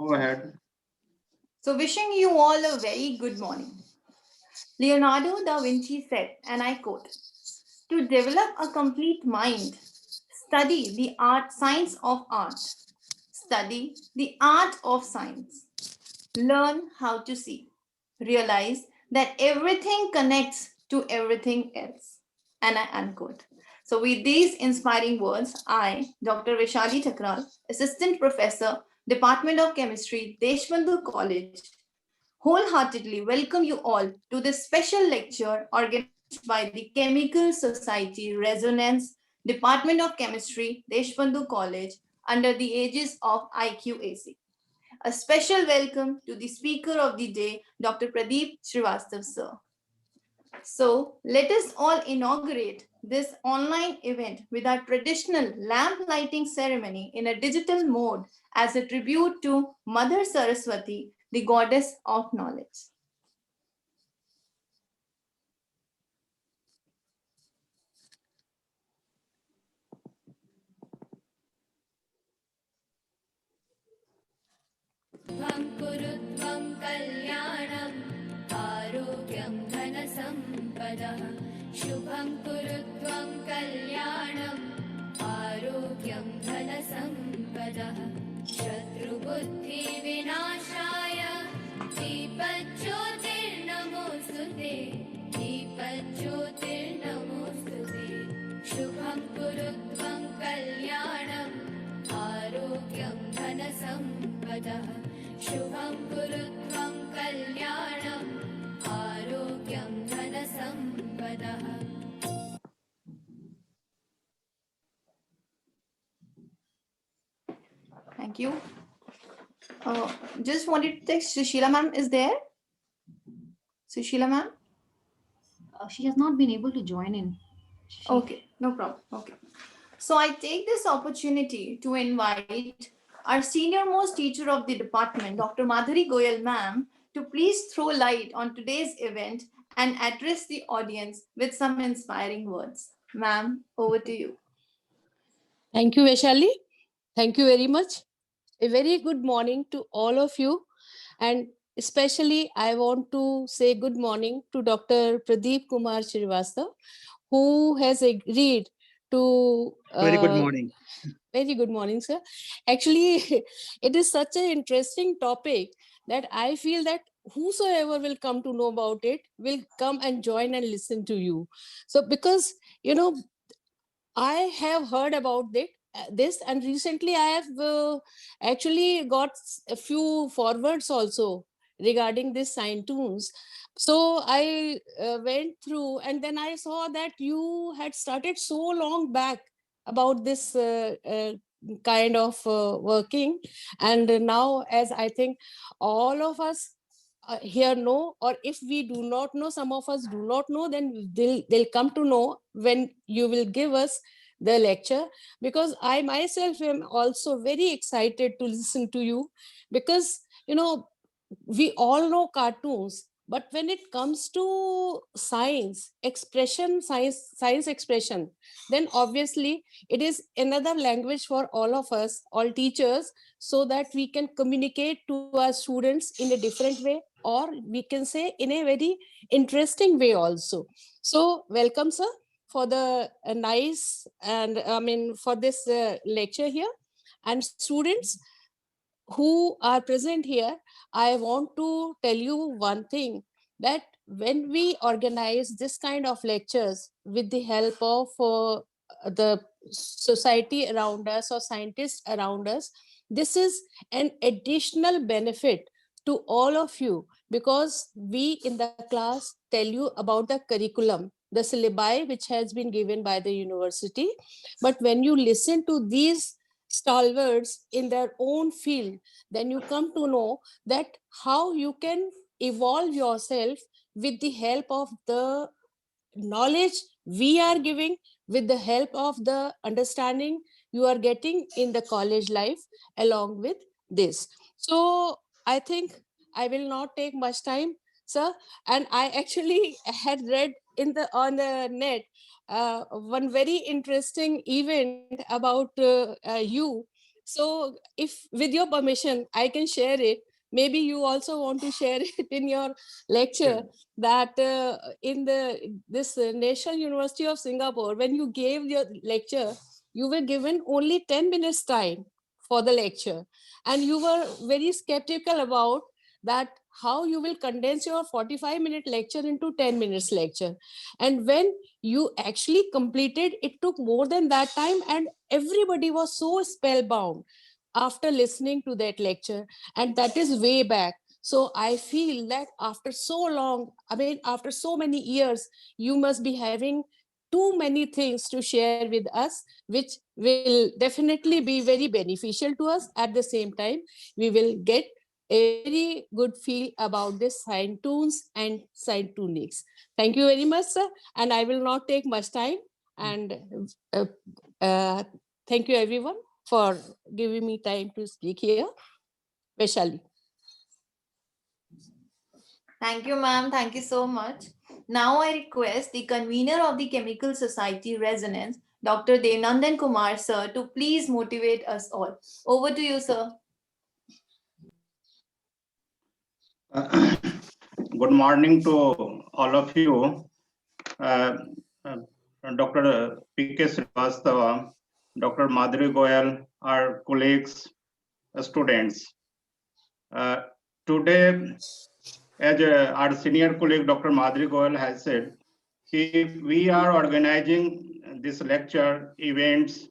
Go ahead. So, wishing you all a very good morning. Leonardo da Vinci said, and I quote, to develop a complete mind, study the science of art, study the art of science, learn how to see, realize that everything connects to everything else. And I unquote. So, with these inspiring words, I, Dr. Vishali Thakral, Assistant Professor, Department of Chemistry, Deshbandhu College, wholeheartedly welcome you all to this special lecture organized by the Chemical Society Resonance, Department of Chemistry, Deshbandhu College, under the aegis of IQAC. A special welcome to the speaker of the day, Dr. Pradeep Srivastav, sir. So, let us all inaugurate this online event with our traditional lamp lighting ceremony in a digital mode as a tribute to Mother Saraswati, the goddess of knowledge. शुभं कुरु त्वं कल्याणम् आरोग्यं धनसम्पदः शुभं कुरु त्वं कल्याणम् आरोग्यं धनसम्पदः शत्रुबुद्धिविनाशाय दीपज्योतिर्नमोऽस्तु ते दीपज्योतिर्नमोऽस्तु ते शुभं कुरु त्वं कल्याणम् आरोग्यं धनसम्पदः शुभं कुरु त्वं कल्याणम् आरोग्यं धनसम्पदः Thank you. Just wanted to check, Sushila ma'am is there? Sushila ma'am? She has not been able to join in. Okay, no problem. Okay. So I take this opportunity to invite our senior most teacher of the department, Dr. Madhuri Goyal ma'am, to please throw light on today's event and address the audience with some inspiring words. Ma'am, over to you. Thank you, Vaishali. Thank you very much. A very good morning to all of you. And especially, I want to say good morning to Dr. Pradeep Kumar Srivastava, who has agreed to. Very good morning. Very good morning, sir. Actually, it is such an interesting topic that I feel that whosoever will come to know about it will come and join and listen to you. So, because, I have heard about this, and recently I have actually got a few forwards also regarding this sign tunes. So I went through, and then I saw that you had started so long back about this kind of working, and now, as I think all of us here know, or if we do not know, some of us do not know, then they'll come to know when you will give us the lecture, because I myself am also very excited to listen to you, because we all know cartoons, but when it comes to science expression, science expression, then obviously it is another language for all of us, all teachers, so that we can communicate to our students in a different way, or we can say in a very interesting way also. So welcome, sir, for the nice, and I mean for this lecture here. And students who are present here, I want to tell you one thing, that when we organize this kind of lectures with the help of the society around us or scientists around us, this is an additional benefit to all of you, because we in the class tell you about the curriculum, the syllabi which has been given by the university. But when you listen to these stalwarts in their own field, then you come to know that how you can evolve yourself with the help of the knowledge we are giving, with the help of the understanding you are getting in the college life along with this. So I think I will not take much time, sir. And I actually had read in the on the net one very interesting event about you. So if with your permission, I can share it. Maybe you also want to share it in your lecture, that in this National University of Singapore, when you gave your lecture, you were given only 10 minutes time for the lecture. And you were very skeptical about that, how you will condense your 45-minute lecture into 10 minutes lecture. And when you actually completed, it took more than that time, and everybody was so spellbound after listening to that lecture. And that is way back. So I feel that after so long, I mean, after so many years, you must be having too many things to share with us, which will definitely be very beneficial to us. At the same time, we will get a very good feel about this sign tunes and sign tunics. Thank you very much, sir. And I will not take much time. And uh, uh, thank you everyone for giving me time to speak here. Vaishali. Thank you, ma'am. Thank you so much. Now I request the convener of the Chemical Society Resonance, Dr. Devnandan Kumar, sir, to please motivate us all. Over to you, sir. Good morning to all of you. Uh, uh, Dr. P.K. Srivastava, Dr. Madhuri Goyal, our colleagues, students. Today, as our senior colleague, Dr. Madhuri Goyal has said, we are organizing this lecture events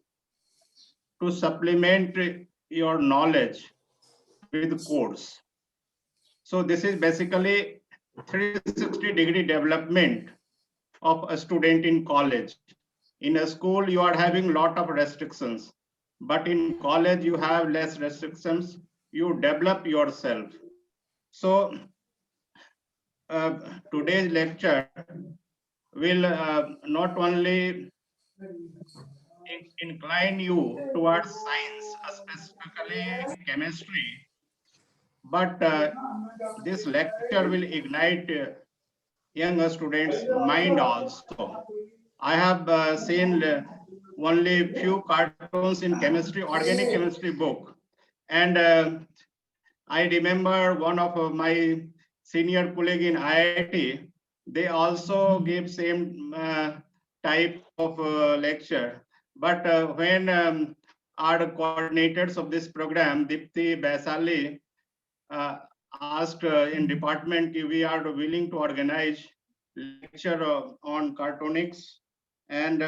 to supplement your knowledge with course. So this is basically 360-degree development of a student in college. In a school, you are having a lot of restrictions, but in college, you have less restrictions. You develop yourself. So today's lecture will not only incline you towards science, specifically chemistry, but this lecture will ignite young students' mind also. I have seen only few cartoons in chemistry, organic chemistry book. And I remember one of my senior colleague in IIT, they also gave same type of lecture. But when our coordinators of this program, Dipti Baisali, asked in department if we are willing to organize lecture on cartonics and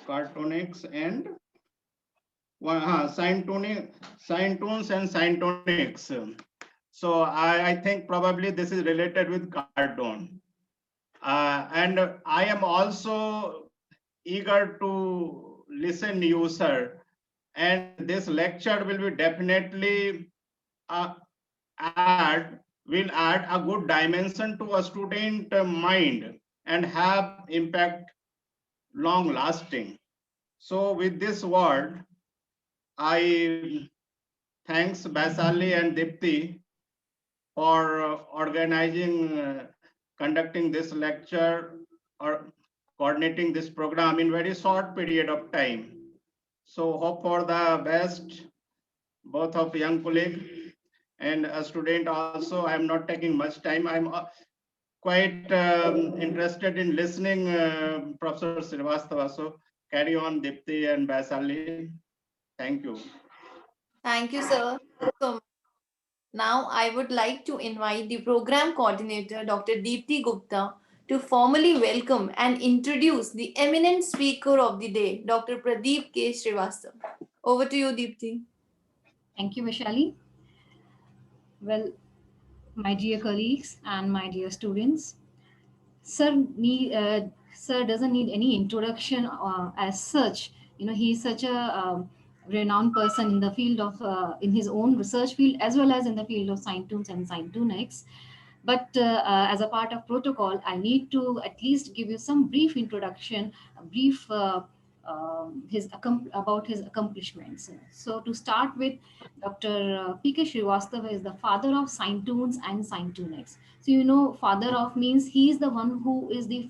cartonics and sign tunes and syntonics. So I think probably this is related with cartoon. And I am also eager to listen you, sir. And this lecture will be definitely uh, will add a good dimension to a student mind and have impact long lasting. So with this word, I thanks Baisali and Dipti for organizing, conducting this lecture or coordinating this program in very short period of time. So hope for the best, both of young colleague and a student also. I'm not taking much time. I'm quite interested in listening Professor Srivastava. So carry on, Dipti and Baisali. Thank you. Thank you, sir. So now I would like to invite the program coordinator, Dr. Deepti Gupta, to formally welcome and introduce the eminent speaker of the day, Dr. Pradeep K. Srivastava. Over to you, Deepti. Thank you, Vishali. Well, my dear colleagues and my dear students, sir doesn't need any introduction as such. You know, he is such a renowned person in the field of in his own research field as well as in the field of Scientunes and Scientunics. But as a part of protocol, I need to at least give you some brief introduction, a brief about his accomplishments. So to start with, Dr. P.K. Srivastava is the father of Scientunes and Scientunics. So you know, father of means he is the one who is the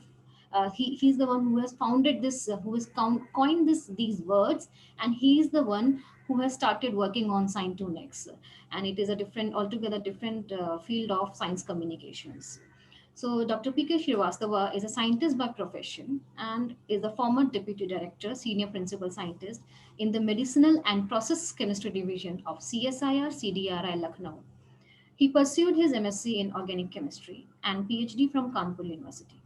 He's the one who has founded this, who has coined these words, and he is the one who has started working on Sign2Next, and it is a different, altogether different field of science communications. So Dr. P.K. Srivastava is a scientist by profession and is the former deputy director, senior principal scientist in the medicinal and process chemistry division of CSIR CDRI Lucknow. He pursued his MSc in organic chemistry and PhD from Kanpur University.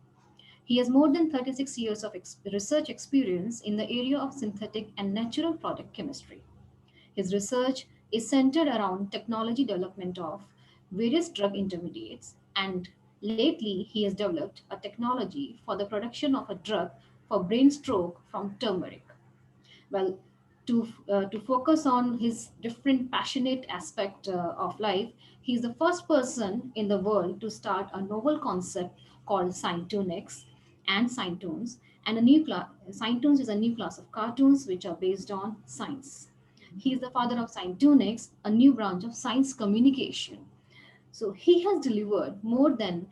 He has more than 36 years of research experience in the area of synthetic and natural product chemistry. His research is centered around technology development of various drug intermediates, and lately he has developed a technology for the production of a drug for brain stroke from turmeric. Well, to focus on his different passionate aspect of life, he's the first person in the world to start a novel concept called Sign2Next and Sign2Nes, and a new class. Sign2Nes is a new class of cartoons which are based on science. He is the father of Sign2Next, a new branch of science communication. So he has delivered more than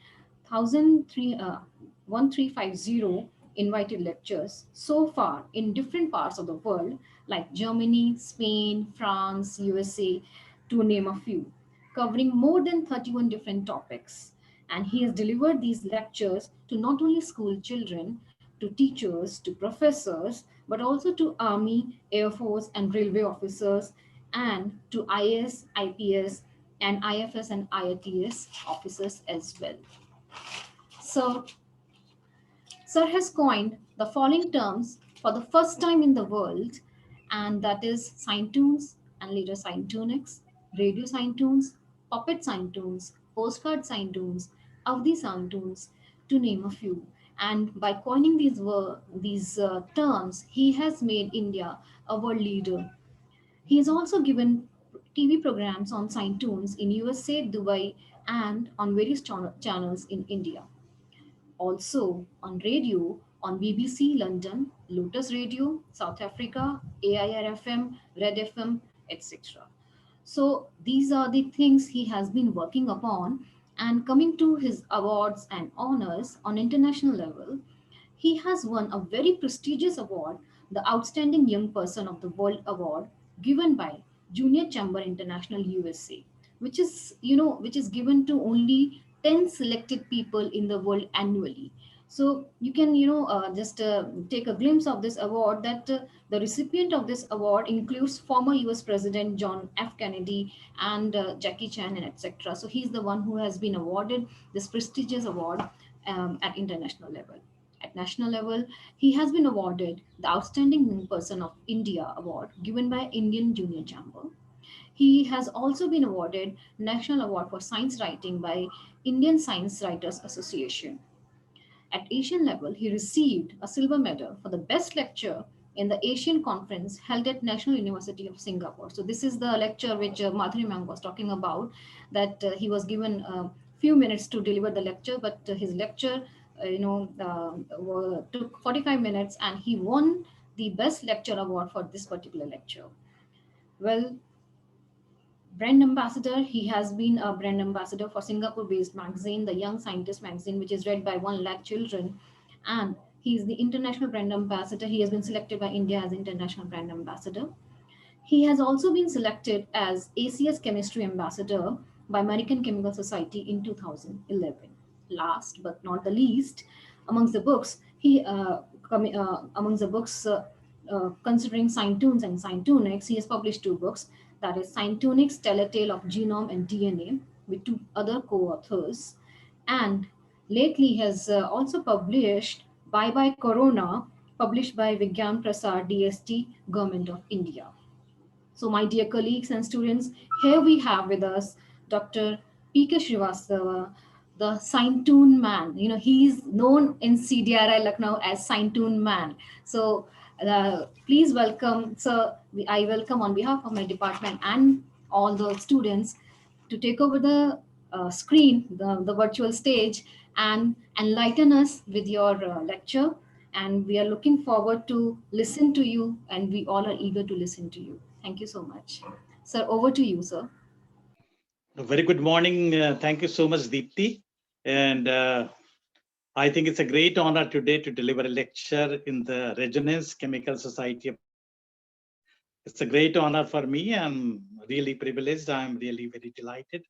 1350 invited lectures so far in different parts of the world, like Germany, Spain, France, USA, to name a few, covering more than 31 different topics. And he has delivered these lectures to not only school children, to teachers, to professors, but also to Army, Air Force, and railway officers, and to IAS, IPS, and IFS and IATS officers as well. So, Sir has coined the following terms for the first time in the world, and that is Sign2Nes and later Sign2Next, radio Sign2Nes, puppet Sign2Nes, postcard Sign2Nes, Avdi Sign2Nes, to name a few. And by coining these terms, he has made India a world leader. He has also given TV programs on Sign2Nes in USA, Dubai, and on various channels in India. Also on radio on BBC London, Lotus Radio, South Africa, AIR FM, Red FM, etc. So these are the things he has been working upon. And coming to his awards and honors on international level, he has won a very prestigious award, the Outstanding Young Person of the World Award, given by Junior Chamber International USA, which is, which is given to only 10 selected people in the world annually. So you can, just take a glimpse of this award, that the recipient of this award includes former US President John F. Kennedy and Jackie Chan and etc. So he's the one who has been awarded this prestigious award at international level. At national level, he has been awarded the Outstanding Young Person of India Award given by Indian Junior Chamber. He has also been awarded National Award for Science Writing by Indian Science Writers Association. At Asian level, he received a silver medal for the best lecture in the Asian conference held at National University of Singapore. So this is the lecture which Madhuri Ma'am was talking about, that he was given a few minutes to deliver the lecture, but his lecture, took 45 minutes, and he won the best lecture award for this particular lecture. Well, brand ambassador, he has been a brand ambassador for Singapore based magazine, the Young Scientist magazine, which is read by 1 lakh children. And he is the international brand ambassador. He has been selected by India as international brand ambassador. He has also been selected as ACS chemistry ambassador by American Chemical Society in 2011. Last but not the least, amongst the books, considering Sign2Nes and Sign2Next, he has published 2 books, that is Sign2Next, Tell a Tale of Genome and DNA, with 2 other co-authors. And lately has also published Bye Bye Corona, published by Vigyan Prasad DST, Government of India. So my dear colleagues and students, here we have with us Dr. P.K. Srivastava, the Sign2N man. He's known in CDRI Lucknow as Sign2N man. So please welcome, sir. I welcome on behalf of my department and all the students to take over the screen, the virtual stage, and enlighten us with your lecture. And we are looking forward to listen to you, and we all are eager to listen to you. Thank you so much. Sir, over to you, sir. Very good morning. Thank you so much, Deepti. And I think it's a great honor today to deliver a lecture in the Resonance Chemical Society. It's a great honor for me. I'm really privileged. I'm really very delighted.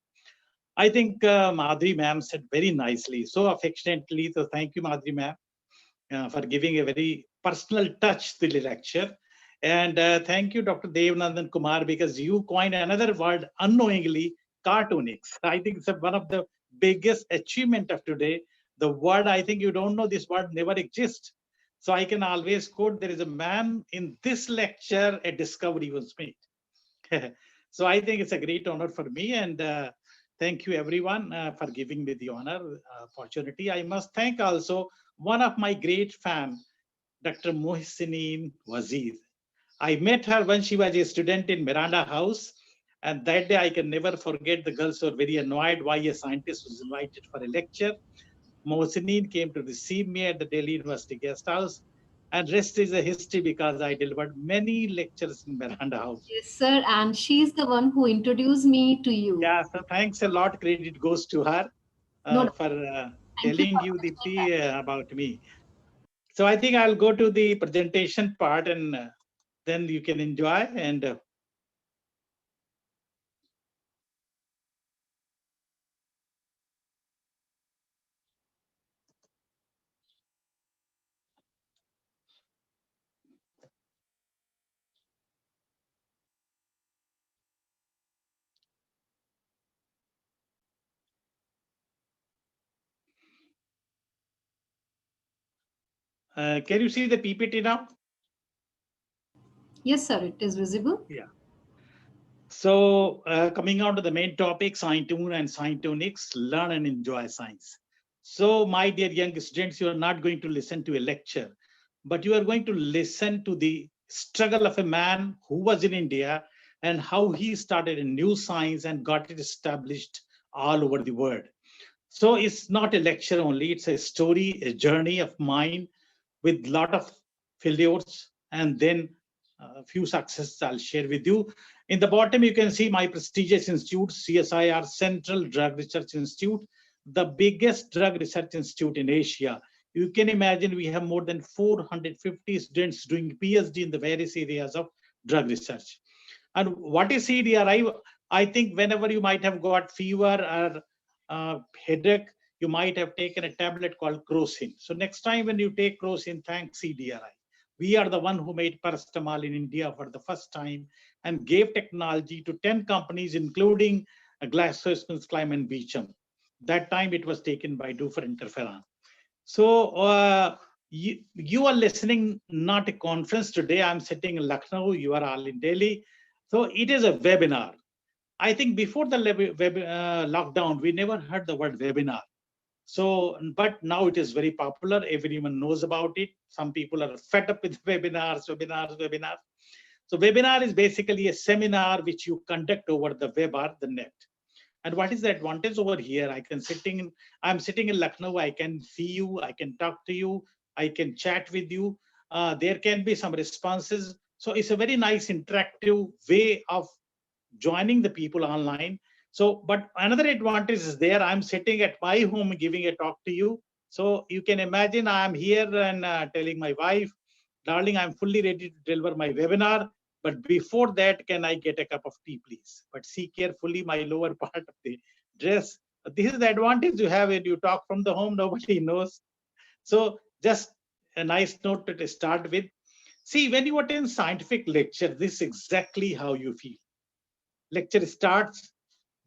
I think Madhuri ma'am said very nicely, so affectionately. So thank you, Madhuri ma'am, for giving a very personal touch to the lecture. And thank you, Dr. Devanandan Kumar, because you coined another word unknowingly, cartoonics. I think it's one of the biggest achievement of today. The word, I think you don't know this word never exists. So I can always quote, there is a man in this lecture, a discovery was made. So I think it's a great honor for me, and thank you everyone for giving me the honor opportunity. I must thank also one of my great fan, Dr. Mohsineen Wazir. I met her when she was a student in Miranda House, and that day I can never forget. The girls were very annoyed why a scientist was invited for a lecture. Mohsineen came to receive me at the Delhi University guest house, and rest is a history because I delivered many lectures in Miranda House. Yes, sir. And she's the one who introduced me to you. Yeah, so thanks a lot. Credit goes to her No, for thank you telling for you, mentioning that. Deepti, about me. So I think I'll go to the presentation part, and then you can enjoy. And can you see the PPT now? Yes, sir. It is visible. Yeah. So coming on to the main topic, Scientune and Scientonics, learn and enjoy science. So my dear young students, you are not going to listen to a lecture, but you are going to listen to the struggle of a man who was in India and how he started a new science and got it established all over the world. So it's not a lecture only, it's a story, a journey of mine with a lot of failures and then a few successes I'll share with you. In the bottom, you can see my prestigious institute, CSIR, Central Drug Research Institute, the biggest drug research institute in Asia. You can imagine we have more than 450 students doing PhD in the various areas of drug research. And what is CDRI? I think whenever you might have got fever or headache, you might have taken a tablet called Crocin. So next time when you take Crocin, thank CDRI. We are the one who made paracetamol in India for the first time and gave technology to 10 companies, including GlaxoSmithKline and Beecham. That time it was taken by Dufer Interferon. So you are listening not a conference today. I'm sitting in Lucknow. You are all in Delhi. So it is a webinar. I think before the lockdown, we never heard the word webinar. So, but now it is very popular. Everyone knows about it. Some people are fed up with webinars. So webinar is basically a seminar which you conduct over the web or the net. And what is the advantage over here? I'm sitting in Lucknow. I can see you. I can talk to you. I can chat with you. There can be some responses. So it's a very nice interactive way of joining the people online. So, but another advantage is there. I'm sitting at my home giving a talk to you. So you can imagine I'm here and telling my wife, darling, I'm fully ready to deliver my webinar. But before that, can I get a cup of tea, please? But see carefully my lower part of the dress. This is the advantage you have when you talk from the home, nobody knows. So just a nice note to start with. See, when you attend scientific lecture, this is exactly how you feel. Lecture starts,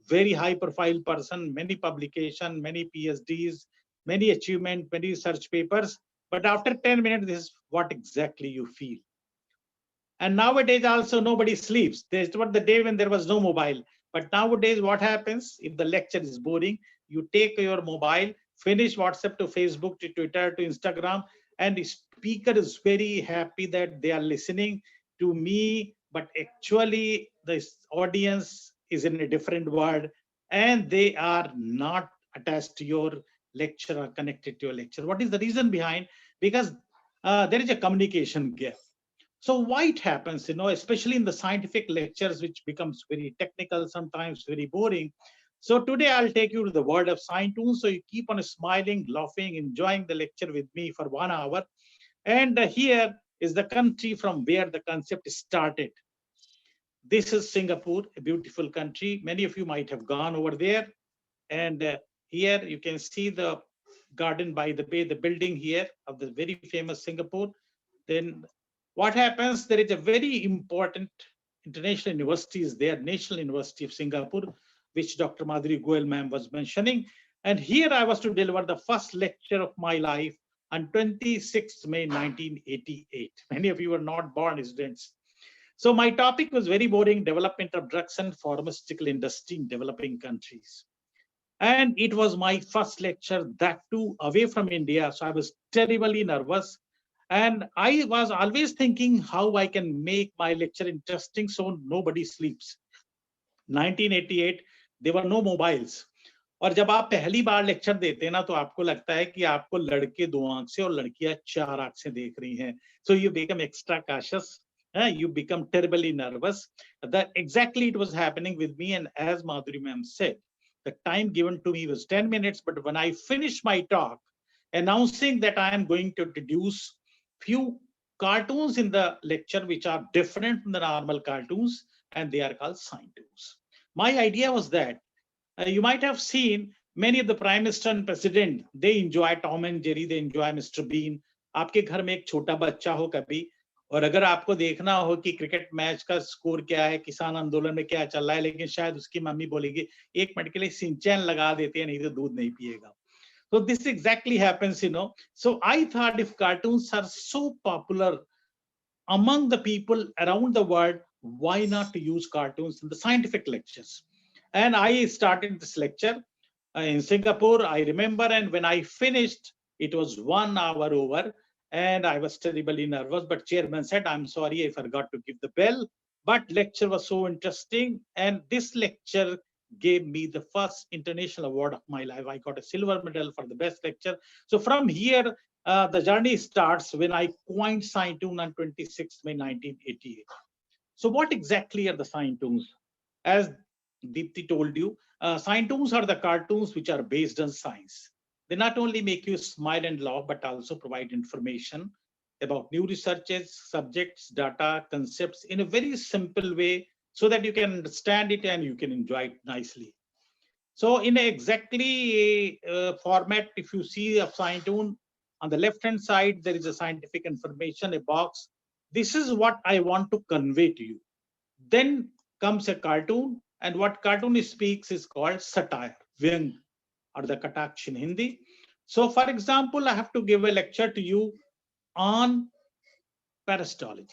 very high profile person, many publication, many PhDs, many achievement, many research papers. But after 10 minutes, this is what exactly you feel. And nowadays also nobody sleeps. There's what the day when there was no mobile. But nowadays what happens if the lecture is boring, you take your mobile, finish WhatsApp to Facebook to Twitter to Instagram, and the speaker is very happy that they are listening to me, but actually the audience is in a different world and they are not attached to your lecture or connected to your lecture. What is the reason behind? Because there is a communication gap. So why it happens, especially in the scientific lectures, which becomes very technical, sometimes very boring. So today I'll take you to the world of Saintoon. So you keep on smiling, laughing, enjoying the lecture with me for 1 hour. And here is the country from where the concept started. This is Singapore, a beautiful country. Many of you might have gone over there. And here you can see the garden by the bay, the building here of the very famous Singapore. Then what happens, there is a very important international university is there, National University of Singapore, which Dr. Madhuri Goel ma'am was mentioning. And here I was to deliver the first lecture of my life on 26th May 1988. Many of you were not born students. So my topic was very boring, development of drugs and pharmaceutical industry in developing countries. And it was my first lecture, that too away from India. So I was terribly nervous. And I was always thinking how I can make my lecture interesting so nobody sleeps. 1988, there were no mobiles. और जब आप पहली बार lecture देते हैं ना तो आपको लगता है कि आपको लड़के 2 आंख से और लड़कियां 4 आंख से देख रही हैं. So you become extra cautious. You become terribly nervous. That exactly it was happening with me. And as Madhuri ma'am said, the time given to me was 10 minutes. But when I finished my talk, announcing that I am going to introduce few cartoons in the lecture which are different from the normal cartoons, and they are called Saintoons. My idea was that you might have seen many of the prime minister and president, they enjoy Tom and Jerry, they enjoy Mr. Bean. आपके घर में एक छोटा बच्चा हो कभी, और अगर आपको देखना हो कि क्रिकेट मैच का स्कोर क्या है, किसान आंदोलन में क्या चल रहा है, लेकिन शायद उसकी मम्मी बोलेगी 1 मिनट के लिए सिंचैन लगा देते हैं, नहीं तो दूध नहीं पिएगा. So this exactly happens, you know. So I thought if cartoons are so popular among the people around the world, why not to use cartoons in the scientific lectures? And I started this lecture in Singapore, I remember, and when I finished, it was 1 hour over, and I was terribly nervous, but chairman said, I'm sorry, I forgot to give the bell, but lecture was so interesting, and this lecture gave me the first international award of my life. I got a silver medal for the best lecture. So from here, the journey starts when I coined Saintoon on 26th May 1988. So what exactly are the Saintoons? As Deepthi told you, Saintoons are the cartoons which are based on science. They not only make you smile and laugh, but also provide information about new researches, subjects, data, concepts in a very simple way so that you can understand it and you can enjoy it nicely. So in exactly format, if you see a Saintoon, on the left-hand side, there is a scientific information, a box. This is what I want to convey to you. Then comes a cartoon, and what cartoon speaks is called satire, Vyang, or the Kataksh in Hindi. So for example, I have to give a lecture to you on parasitology.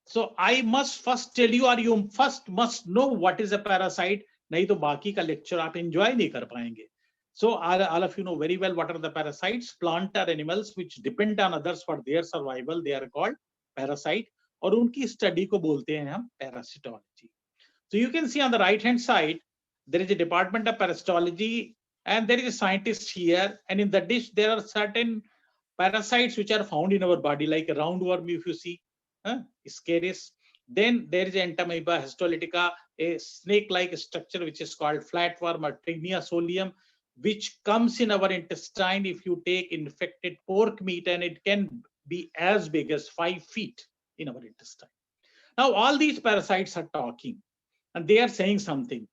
So I must first tell you, or you first must know what is a parasite, nahi to baki ka lecture aap enjoy nahi kar payenge. So all of you know very well what are the parasites. Plant or animals which depend on others for their survival, they are called parasite. और उनकी study को बोलते हैं हम parasitology. So you can see on the right hand side, there is a department of parasitology and there is a scientist here. And in the dish, there are certain parasites which are found in our body, like a roundworm, if you see, Scaris. Then there is Entamoeba histolytica, a snake-like structure which is called flatworm or Trichia solium, which comes in our intestine if you take infected pork meat, and it can be as big as 5 feet in our intestine. Now, all these parasites are talking and they are saying something.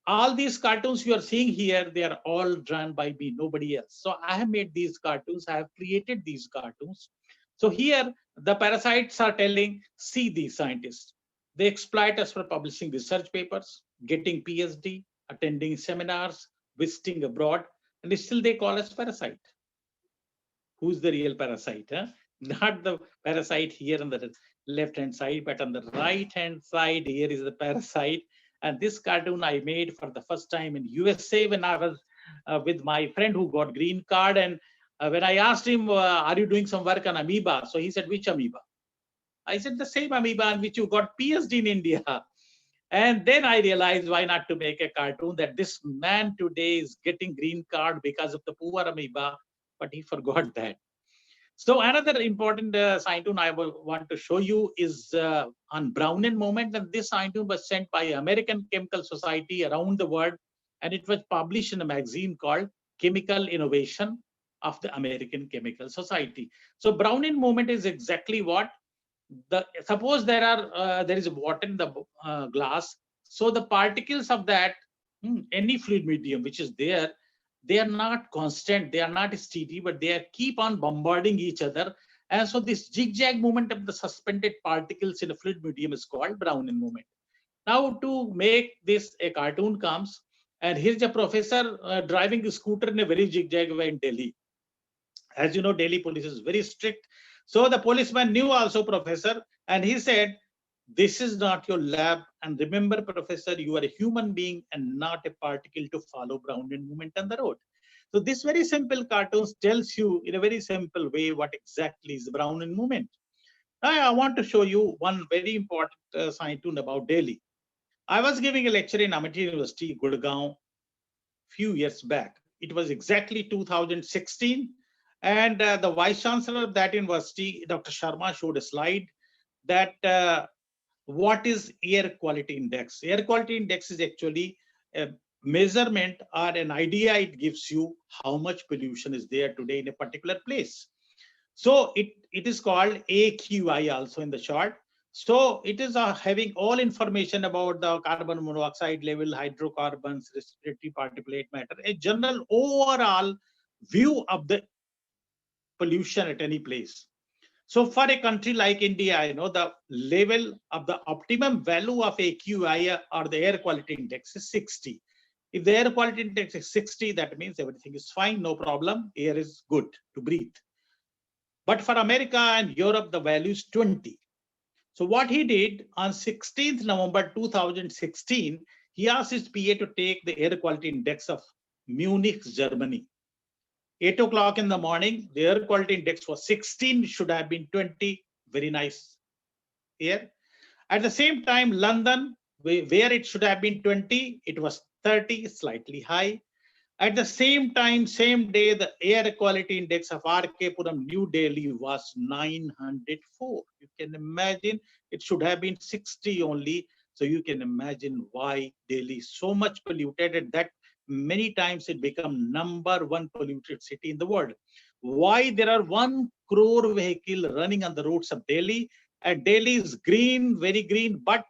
All these cartoons you are seeing here, they are all drawn by me, nobody else. So I have made these cartoons, I have created these cartoons. So here, the parasites are telling, see these scientists. They exploit us for publishing research papers, getting PhD, attending seminars, visiting abroad, and still they call us parasite. Who's the real parasite? Huh? Not the parasite here on the left-hand side, but on the right-hand side, here is the parasite. And this cartoon I made for the first time in USA when I was with my friend who got green card. And when I asked him, are you doing some work on amoeba? So he said, which amoeba? I said, the same amoeba on which you got PhD in India. And then I realized why not to make a cartoon that this man today is getting green card because of the poor amoeba, but he forgot that. So another important Saintoon I want to show you is on Brownian moment. And this Saintoon was sent by American Chemical Society around the world. and it was published in a magazine called Chemical Innovation of the American Chemical Society. So Brownian movement is exactly what suppose there is water in the glass, so the particles of that any fluid medium which is there, they are not constant, they are not steady, but they are keep on bombarding each other. And so this zigzag movement of the suspended particles in a fluid medium is called Brownian movement. Now to make this a cartoon comes, and here's a professor driving a scooter in a very zigzag way in Delhi. As you know, Delhi police is very strict. So the policeman knew also professor, and he said, this is not your lab. And remember, professor, you are a human being and not a particle to follow Brownian movement on the road. So this very simple cartoon tells you in a very simple way what exactly is the Brownian movement. Now I want to show you one very important science about Delhi. I was giving a lecture in Amity University, Gurgaon, few years back. It was exactly 2016. And the vice chancellor of that university, Dr. Sharma, showed a slide that what is air quality index. Air quality index is actually a measurement or an idea it gives you how much pollution is there today in a particular place. So it is called AQI also in the short. So it is having all information about the carbon monoxide level, hydrocarbons, respiratory particulate matter, a general overall view of the pollution at any place. So for a country like India, you know, the level of the optimum value of AQI or the air quality index is 60. If the air quality index is 60, that means everything is fine, no problem, air is good to breathe. But for America and Europe, the value is 20. So what he did on 16th November 2016, he asked his PA to take the air quality index of Munich, Germany. 8 o'clock in the morning, the air quality index was 16, should have been 20, very nice air. At the same time, London, where it should have been 20, it was 30, slightly high. At the same time, same day, the air quality index of RK Puram, New Delhi was 904. You can imagine it should have been 60 only. So you can imagine why Delhi is so much polluted, and that many times it become #1 polluted city in the world. Why there are 1 crore vehicle running on the roads of Delhi, and Delhi is green, very green, but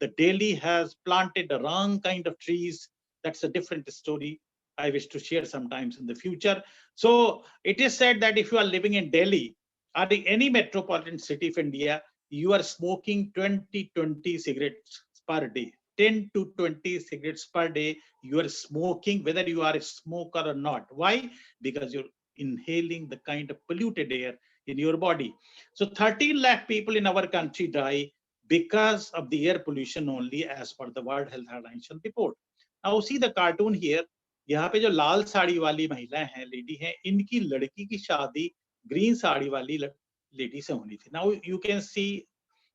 the Delhi has planted the wrong kind of trees. That's a different story I wish to share sometimes in the future. So it is said that if you are living in Delhi or any metropolitan city of India, you are smoking 20 cigarettes per day. 10 to 20 cigarettes per day you are smoking, whether you are a smoker or not. Why? Because you're inhaling the kind of polluted air in your body. So 13 lakh people in our country die because of the air pollution only, as per the World Health Organization report. Now see the cartoon here. यहाँ पे जो लाल साड़ी वाली महिला हैं, lady हैं, इनकी लड़की की शादी ग्रीन साड़ी वाली लेडी से होनी थी. Now you can see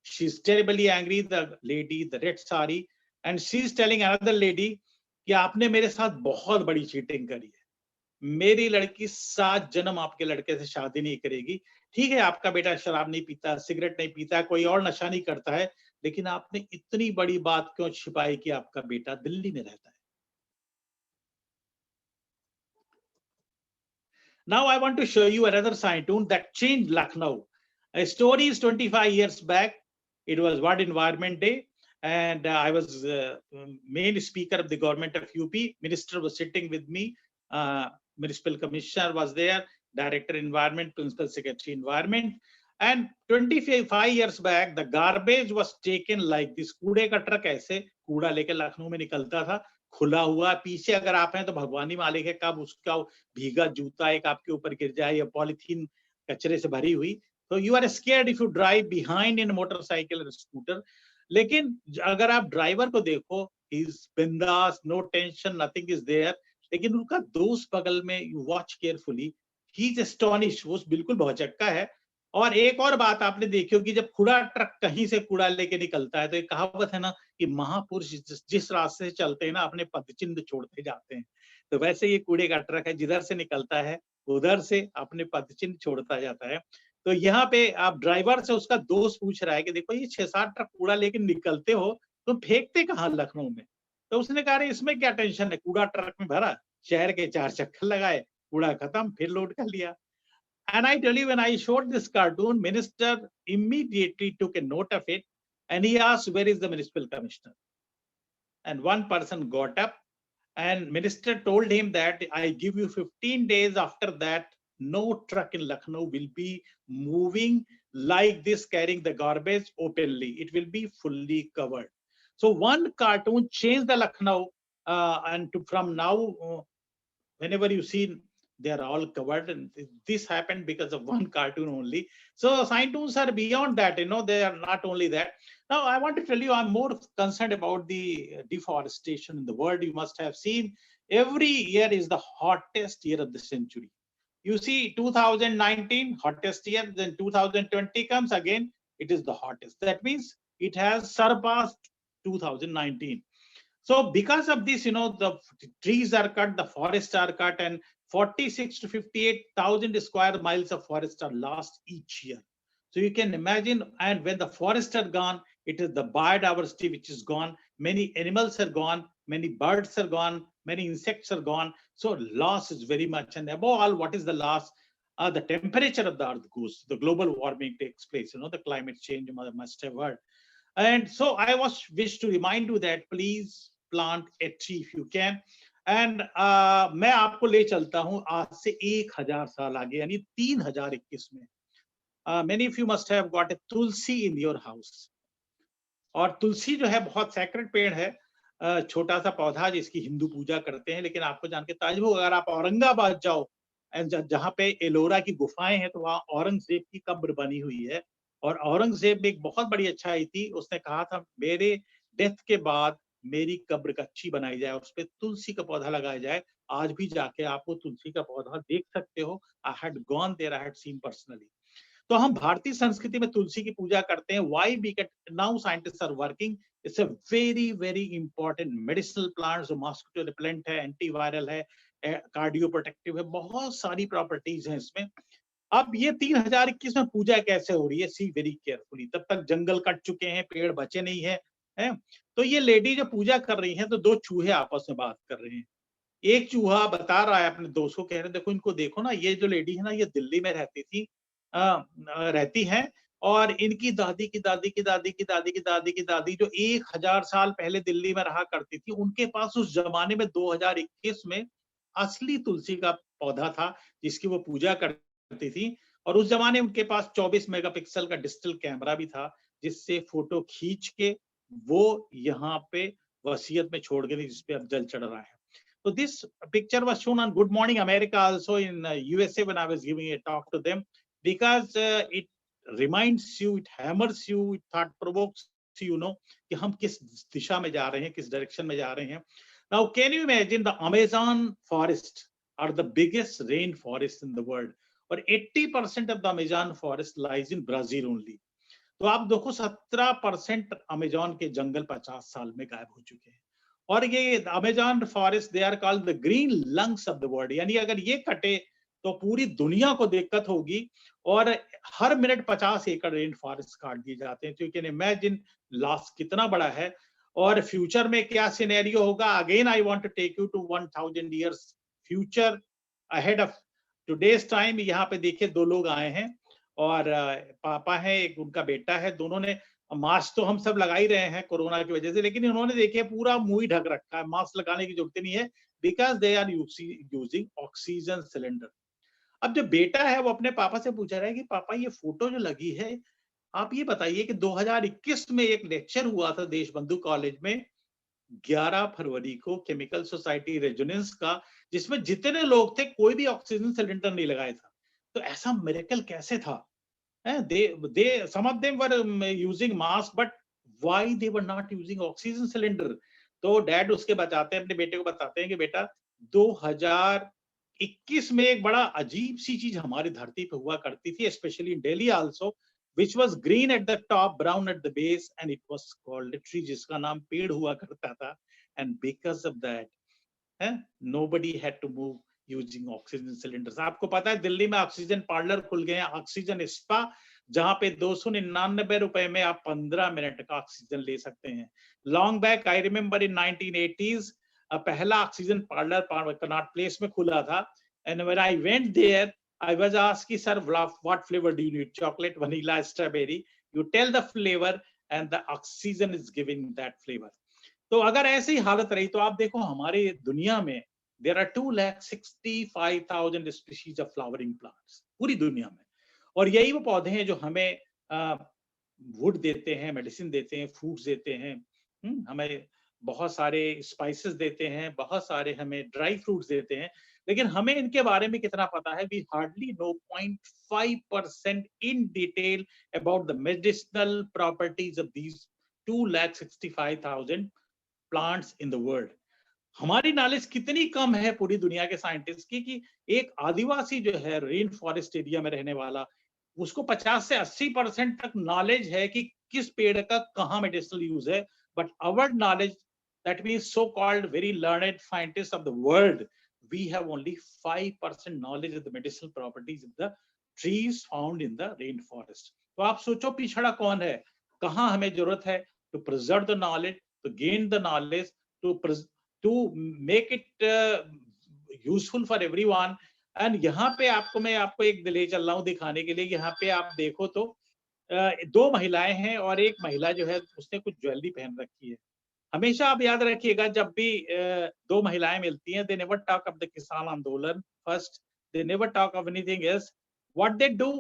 she's terribly angry, the lady, the red sari, and she's telling another lady कि आपने मेरे साथ बहुत बड़ी चीटिंग करी है. मेरी लड़की 7 जन्म आपके लड़के से शादी नहीं करेगी. ठीक है, आपका बेटा शराब नहीं पीता, सिगरेट नहीं पीता, कोई और नशा नहीं करता है, लेकिन आपने इतनी बड़ी बात क्यों छिपाई कि आपका बेटा दिल्ली में रहता है. Now I want to show you another cartoon that changed Lucknow. A story is 25 years back. It was World Environment Day, and I was main speaker of the government of UP. Minister was sitting with me. Municipal commissioner was there. Director Environment, Principal Secretary Environment. And 25 years back, the garbage was taken like this. कूड़े का truck ऐसे कूड़ा लेके लखनऊ में निकलता था, खुला हुआ. पीछे अगर आप हैं तो भगवानी मालिक है कब उसका भीगा जूता एक आपके ऊपर गिर जाए या पॉलिथीन कचरे से भरी हुई. तो you are scared if you drive behind in motorcycle और स्कूटर. लेकिन अगर आप ड्राइवर को देखो, ही इज बिंदास, no tension, nothing is there. लेकिन उनका दोस्त बगल में, you watch carefully, he is astonished, वो बिल्कुल भौचक्का है. और एक और बात आपने देखी होगी, जब कूड़ा ट्रक कहीं से कूड़ा लेके निकलता है तो एक कहावत है ना कि महापुरुष जिस रास्ते से चलते हैं ना अपने पदचिन्ह छोड़ते जाते हैं. तो वैसे ये कूड़े का ट्रक है, जिधर से निकलता है उधर से अपने पदचिन्ह छोड़ता जाता है. तो यहाँ पे आप ड्राइवर से उसका दोस्त पूछ रहा है कि देखो ये 6-7 ट्रक कूड़ा लेके निकलते हो, तुम फेंकते कहाँ लखनऊ में. तो उसने कहा अरे इसमें क्या टेंशन है, कूड़ा ट्रक में भरा, शहर के 4 चक्कर लगाए, कूड़ा खत्म, फिर लोड कर लिया। And I tell you, when I showed this cartoon, minister immediately took a note of it and he asked, where is the municipal commissioner? And one person got up and minister told him that I give you 15 days. After that, no truck in Lucknow will be moving like this, carrying the garbage openly. It will be fully covered. So one cartoon changed the Lucknow, from now, whenever you see, they are all covered, and this happened because of one cartoon only. So Scientoons are beyond that, they are not only that. Now I want to tell you, I'm more concerned about the deforestation in the world. You must have seen every year is the hottest year of the century. You see 2019 hottest year, then 2020 comes again, it is the hottest. That means it has surpassed 2019. So because of this, the trees are cut, the forests are cut, and 46 to 58,000 square miles of forest are lost each year. So you can imagine, and when the forests are gone, it is the biodiversity which is gone. Many animals are gone, many birds are gone, many insects are gone. So loss is very much. And above all, what is the loss? The temperature of the earth goes, the global warming takes place, the climate change, you must have heard. And so I wish to remind you that please plant a tree if you can. And मैं आपको ले चलता हूं आज से 1000 साल आगे, यानी 3021 में. Many of you must have got a tulsi in your house. और तुलसी जो है बहुत सैक्रेड पेड़ है, छोटा सा पौधा जिसकी हिंदू पूजा करते हैं. लेकिन आपको जान के ताज्जुब होगा, अगर आप औरंगाबाद जाओ, जहां पे एलोरा की गुफाएं हैं, तो वहां औरंगजेब की कब्र बनी हुई है. और औरंगजेब में एक बहुत बड़ी अच्छाई थी, उसने कहा था मेरे डेथ के बाद मेरी कब्र कच्ची बनाई जाए, उस पर तुलसी का पौधा लगाया जाए. आज भी जाके आप वो तुलसी का पौधा देख सकते हो. I had gone there, I had seen personally. तो हम भारतीय संस्कृति में तुलसी की पूजा करते हैं. Why? Because now scientists are working. It's a very very important medicinal plant, जो मॉस्किटो रिपेलेंट है, एंटीवायरल है, कार्डियो प्रोटेक्टिव है, बहुत सारी प्रॉपर्टीज हैं इसमें. अब ये 3021 में पूजा कैसे हो रही है? सी वेरी केयरफुली. तब तक जंगल कट चुके हैं, पेड़ बचे नहीं है, हैं? तो ये लेडी जो पूजा कर रही है, तो 2 चूहे आपस में बात कर रहे हैं. एक चूहा बता रहा है अपने दोस्त को, कह रहे देखो इनको देखो ना, ये जो लेडी है ना, ये दिल्ली में रहती थी, रहती हैं, और इनकी दादी की दादी की दादी की दादी की दादी की दादी जो 1000 साल पहले दिल्ली में रहा करती थी, उनके पास उस जमाने में 2021 में असली तुलसी का पौधा था जिसकी वो पूजा करती थी. और उस जमाने उनके पास 24 मेगापिक्सल का डिजिटल कैमरा भी था, जिससे फोटो खींच के वो यहाँ पे वसीयत में छोड़ गई, जिसपे अब जल चढ़ रहा है. So this picture was shown on Good Morning America, also in USA, when I was giving a talk to them, because it reminds you, it hammers you, it thought provokes you, कि हम किस दिशा में जा रहे हैं, किस direction में जा रहे हैं. Now, can you imagine the Amazon forest are the biggest rain forest in the world, और 80% of the Amazon forest lies in Brazil only. तो आप देखो 17% अमेजॉन के जंगल 50 साल में गायब हो चुके हैं. और ये Amazon forest, they are called the green lungs of the world. यानी अगर ये कटे तो पूरी दुनिया को दिक्कत होगी. और हर मिनट 50 एकड़ रेन फॉरेस्ट काट दिए जाते हैं. तो यू कैन इमेजिन लॉस कितना बड़ा है. और फ्यूचर में क्या सिनेरियो होगा? Again I want to take you to 1000 years future ahead of today's time. यहाँ पे देखिए 2 लोग आए हैं, और पापा है, एक उनका बेटा है. दोनों ने मास्क तो हम सब लगा ही रहे हैं कोरोना की वजह से, लेकिन इन्होंने देखिए पूरा मुंह ही ढक रखा है. मास्क लगाने की जरूरत नहीं है, because they are using oxygen cylinder. अब जो बेटा है वो अपने पापा से पूछ रहा है कि पापा ये फोटो जो लगी है, आप ये बताइए कि 2021 में एक लेक्चर हुआ था देशबंधु कॉलेज में 11 फरवरी को, केमिकल सोसाइटी रेजोनेंस का, जिसमें जितने लोग थे कोई भी ऑक्सीजन सिलेंडर नहीं लगाया था. तो ऐसा मिरेकल कैसे था? Some of them were using mask, but why they were not using oxygen cylinder? तो डैड उसके बताते हैं, अपने बेटे को बताते हैं कि बेटा 2021 में एक बड़ा अजीब सी चीज हमारी धरती पे हुआ करती थी, specially in Delhi also, which was green at the top, brown at the base, and it was called a tree, जिसका नाम पेड़ हुआ करता था. And because of that, nobody had to move using oxygen cylinders. आपको पता है दिल्ली में ऑक्सीजन पार्लर खुल गए हैं, ऑक्सीजन स्पा, जहां पे 299 रुपए में आप 15 मिनट का ऑक्सीजन ले सकते हैं। Long back I remember in 1980s पहला ऑक्सीजन पार्लर कनॉट प्लेस में खुला था, and when I went there I was asked, sir, what flavor do you need? Chocolate, vanilla, strawberry. You tell the flavor and the oxygen is giving that flavor. तो अगर ऐसी हालत रही तो आप देखो हमारे दुनिया में there are 2,65,000 species of flowering plants पूरी दुनिया में, और यही वो पौधे हैं जो हमें वुड देते हैं, मेडिसिन देते हैं, फ्रूट्स देते हैं, हमें बहुत सारे स्पाइसेस देते हैं, बहुत सारे हमें ड्राई फ्रूट्स देते हैं, लेकिन हमें इनके बारे में कितना पता है? We hardly know 0.5% in detail about the medicinal properties of these 2,65,000 plants in the world. हमारी नॉलेज कितनी कम है पूरी दुनिया के साइंटिस्ट की कि एक आदिवासी जो है रेन फॉरेस्ट एरिया में रहने वाला, उसको 50 से 80% तक नॉलेज है कि किस पेड़ का कहाँ मेडिसिनल यूज है, but our knowledge, that means so called very learned scientist of the world, we have only 5% knowledge of the medicinal properties of the trees found in the rainforest. तो आप सोचो पिछड़ा कौन है, कहाँ हमें जरूरत है to preserve the knowledge, to gain the knowledge, to make it useful for everyone. And यहाँ पे मैं आपको एक ले चल रहा हूँ दिखाने के लिए। यहाँ पे आप देखो तो दो महिलाएं हैं और एक महिला जो है उसने कुछ ज्वेलरी पहन रखी है। हमेशा आप याद रखिएगा जब भी दो महिलाएं मिलती हैं, they never talk of the किसान आंदोलन first, they never talk of anything else. What they do,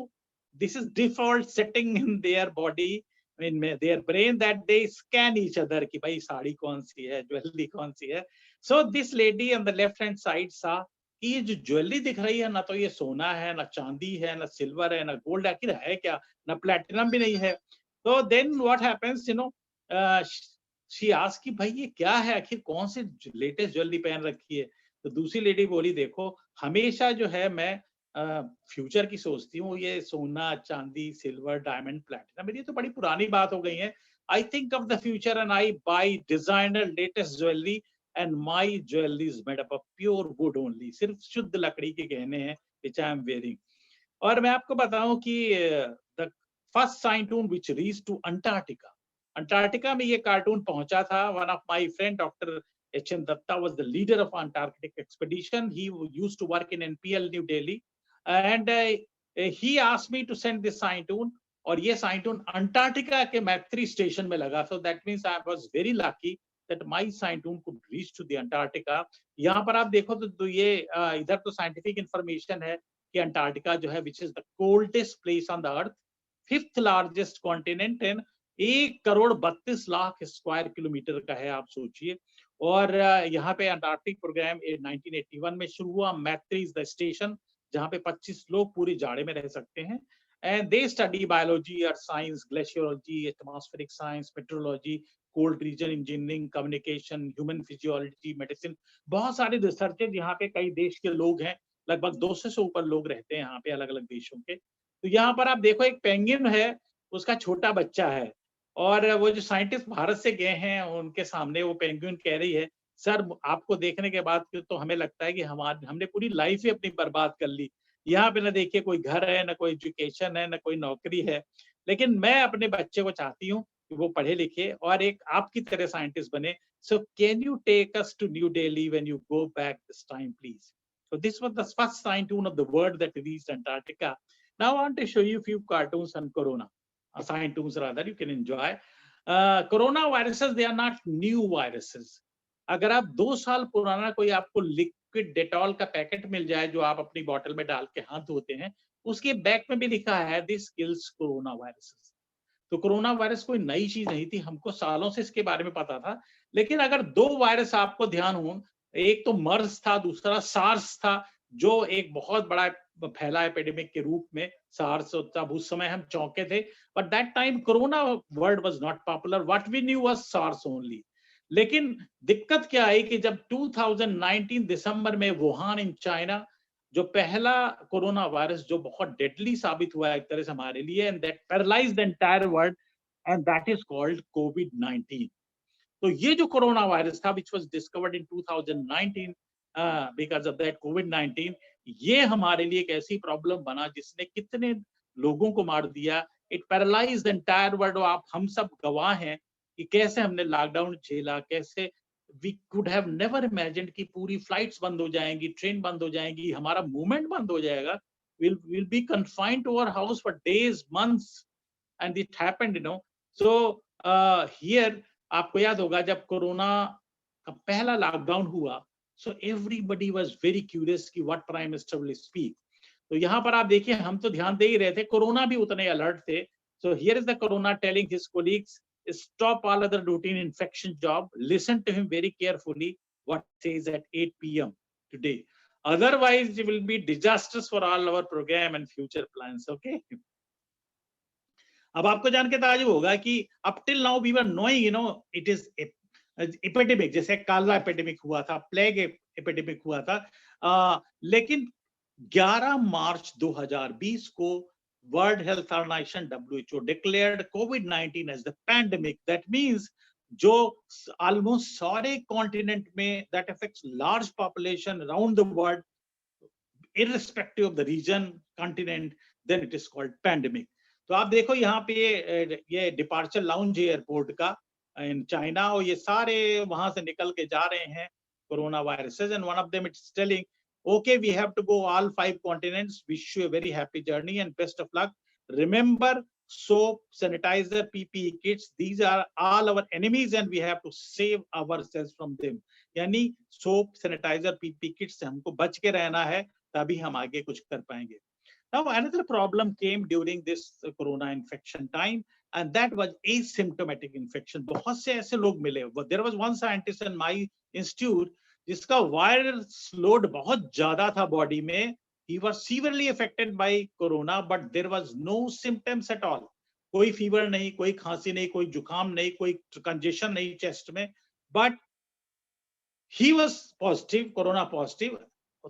this is default setting in their body, in their brain, that they scan each other कि भाई साड़ी कौन सी है, ज्वेलरी कौन सी है. So this lady on the left hand side saw कि ये जो jewellery दिख रही है ना तो ये सोना है, ना चांदी है, ना सिल्वर है, ना गोल्ड, आखिर है क्या, ना प्लेटिनम भी नहीं है. So then what happens, you know, she asked कि भाई ये क्या है, आखिर कौन सी लेटेस्ट ज्वेलरी पहन रखी है. तो दूसरी लेडी बोली, देखो हमेशा जो है मैं फ्यूचर की सोचती हूँ, ये सोना, चांदी, सिल्वर, डायमंड, प्लैटिनम, मेरी तो बड़ी पुरानी बात हो गई है. I think of the future and I buy designer latest jewellery and my jewellery is made up of pure wood only. सिर्फ शुद्ध लकड़ी के गहने हैं व्हिच आई एम वेयरिंग. और मैं आपको बताऊं कि the first scientoon which reached to Antarctica, Antarctica में ये कार्टून पहुंचा था. One of my friend doctor H.N. Datta was the leader of Antarctic expedition. He used to work in NPL New Delhi, and he asked me to send this साइंटून. और ये साइंटून Antarctica के मैत्री station में लगा. So that means I was very lucky that my साइंटून could reach to the Antarctica. यहाँ पर आप देखो तो ये इधर तो साइंटिफिक इंफॉर्मेशन है कि अंटार्कटिका जो है which is the coldest place on the earth, 5th largest continent, and 1,32,00,000 square kilometre का है, आप सोचिए. और यहाँ पे अंटार्कटिक प्रोग्राम 1981 में शुरू हुआ. मैत्री इज द स्टेशन जहाँ पे 25 लोग पूरी जाड़े में रह सकते हैं. And they study biology, earth science, glaciology, atmospheric science, metrology, cold region engineering, communication, human physiology, medicine. बहुत सारे रिसर्चर यहाँ पे कई देश के लोग हैं, लगभग 200 से ऊपर लोग रहते हैं यहाँ पे अलग अलग देशों के. तो यहाँ पर आप देखो एक पेंगुइन है, उसका छोटा बच्चा है, और वो जो साइंटिस्ट भारत से गए हैं उनके सामने वो पेंगुइन कह रही है, सर आपको देखने के बाद तो हमें लगता है कि हमने पूरी लाइफ ही अपनी बर्बाद कर ली. यहाँ पे ना देखिए कोई घर है, ना कोई एजुकेशन है, ना कोई नौकरी है, लेकिन मैं अपने बच्चे को चाहती हूँ कि वो पढ़े लिखे और एक आपकी तरह साइंटिस्ट बने. So can you take us to New Delhi when you go back this time please. So this was the first scientoon of the world that reached Antarctica. Now I want to show you a few cartoons on corona. Saintoons rather, you can enjoy. Coronaviruses, they are not new viruses. अगर आप 2 साल पुराना कोई आपको liquid Dettol का packet मिल जाए जो आप अपनी बोतल में डाल के हाथ धोते हैं, उसके बैक में भी लिखा है दिस किल्स कोरोना वायरसेस. तो कोरोना वायरस कोई नई चीज नहीं थी, हमको सालों से इसके बारे में पता था. लेकिन अगर 2 वायरस आपको ध्यान हो, एक तो मर्स था, दूसरा सार्स था, जो एक बहुत बड़ा फैला एपिडेमिक के रूप में सार्स. तब उस समय हम चौंके थे, but that time corona word was not popular. What we knew was SARS only. लेकिन दिक्कत क्या आई कि जब 2019 दिसंबर में वुहान इन चाइना जो पहला कोरोना वायरस जो बहुत डेडली साबित हुआ एक तरह से हमारे लिए, and that paralyzed the entire world, and that is called कोविड-19. तो ये जो कोरोना वायरस था which was discovered in 2019, because of that COVID-19. ये हमारे लिए एक ऐसी प्रॉब्लम बना जिसने कितने लोगों को मार दिया. It paralyse the entire world. आप हम सब गवाह हैं कि कैसे हमने लॉकडाउन झेला, कैसे we could have never imagined कि पूरी फ्लाइट्स बंद हो जाएंगी, ट्रेन बंद हो जाएंगी, हमारा मूवमेंट बंद हो जाएगा. we'll be confined to our house for days, months, and it happened, you know. So here आपको याद होगा जब कोरोना का पहला लॉकडाउन हुआ, so everybody was very curious कि what prime minister will speak. तो यहाँ पर आप देखिए हम तो ध्यान दे ही रहे थे, कोरोना भी उतने अलर्ट थे. So here is the corona telling his colleagues, stop all other routine infection job, listen to him very carefully what he says at 8 p.m. today. Otherwise it will be disastrous for all our program and future plans. Okay. अब आपको जान के ताजुब होगा कि up till now we were knowing, you know, it is epidemic, जैसे काला epidemic हुआ था, plague epidemic हुआ था, लेकिन 11 मार्च 2020 को World Health Organization WHO declared COVID-19 as the pandemic. That means जो almost सारे continent में that affects large population around the world, irrespective of the region, continent, then it is called pandemic. तो आप देखो यहाँ पे ये डिपार्चर लाउंज एयरपोर्ट का इन चाइना, और ये सारे वहां से निकल के जा रहे हैं corona viruses, and one of them it's telling okay, we have to go all 5 continents. Wish you a very happy journey and best of luck. Remember, soap, sanitizer, PPE kits, these are all our enemies and we have to save ourselves from them. यानी soap, sanitizer, PPE kits से हमको बच के रहना है, तभी हम आगे कुछ कर पाएंगे. Now another problem came during this corona infection time, and that was asymptomatic infection. बहुत से ऐसे लोग मिले. There was one scientist in my institute जिसका वायरल लोड बहुत ज्यादा था बॉडी में. He was severely affected by corona, but there was no symptoms at all. कोई फीवर नहीं, कोई खांसी नहीं, कोई जुकाम नहीं, कोई कंजेशन नहीं चेस्ट में, but he was positive, corona positive.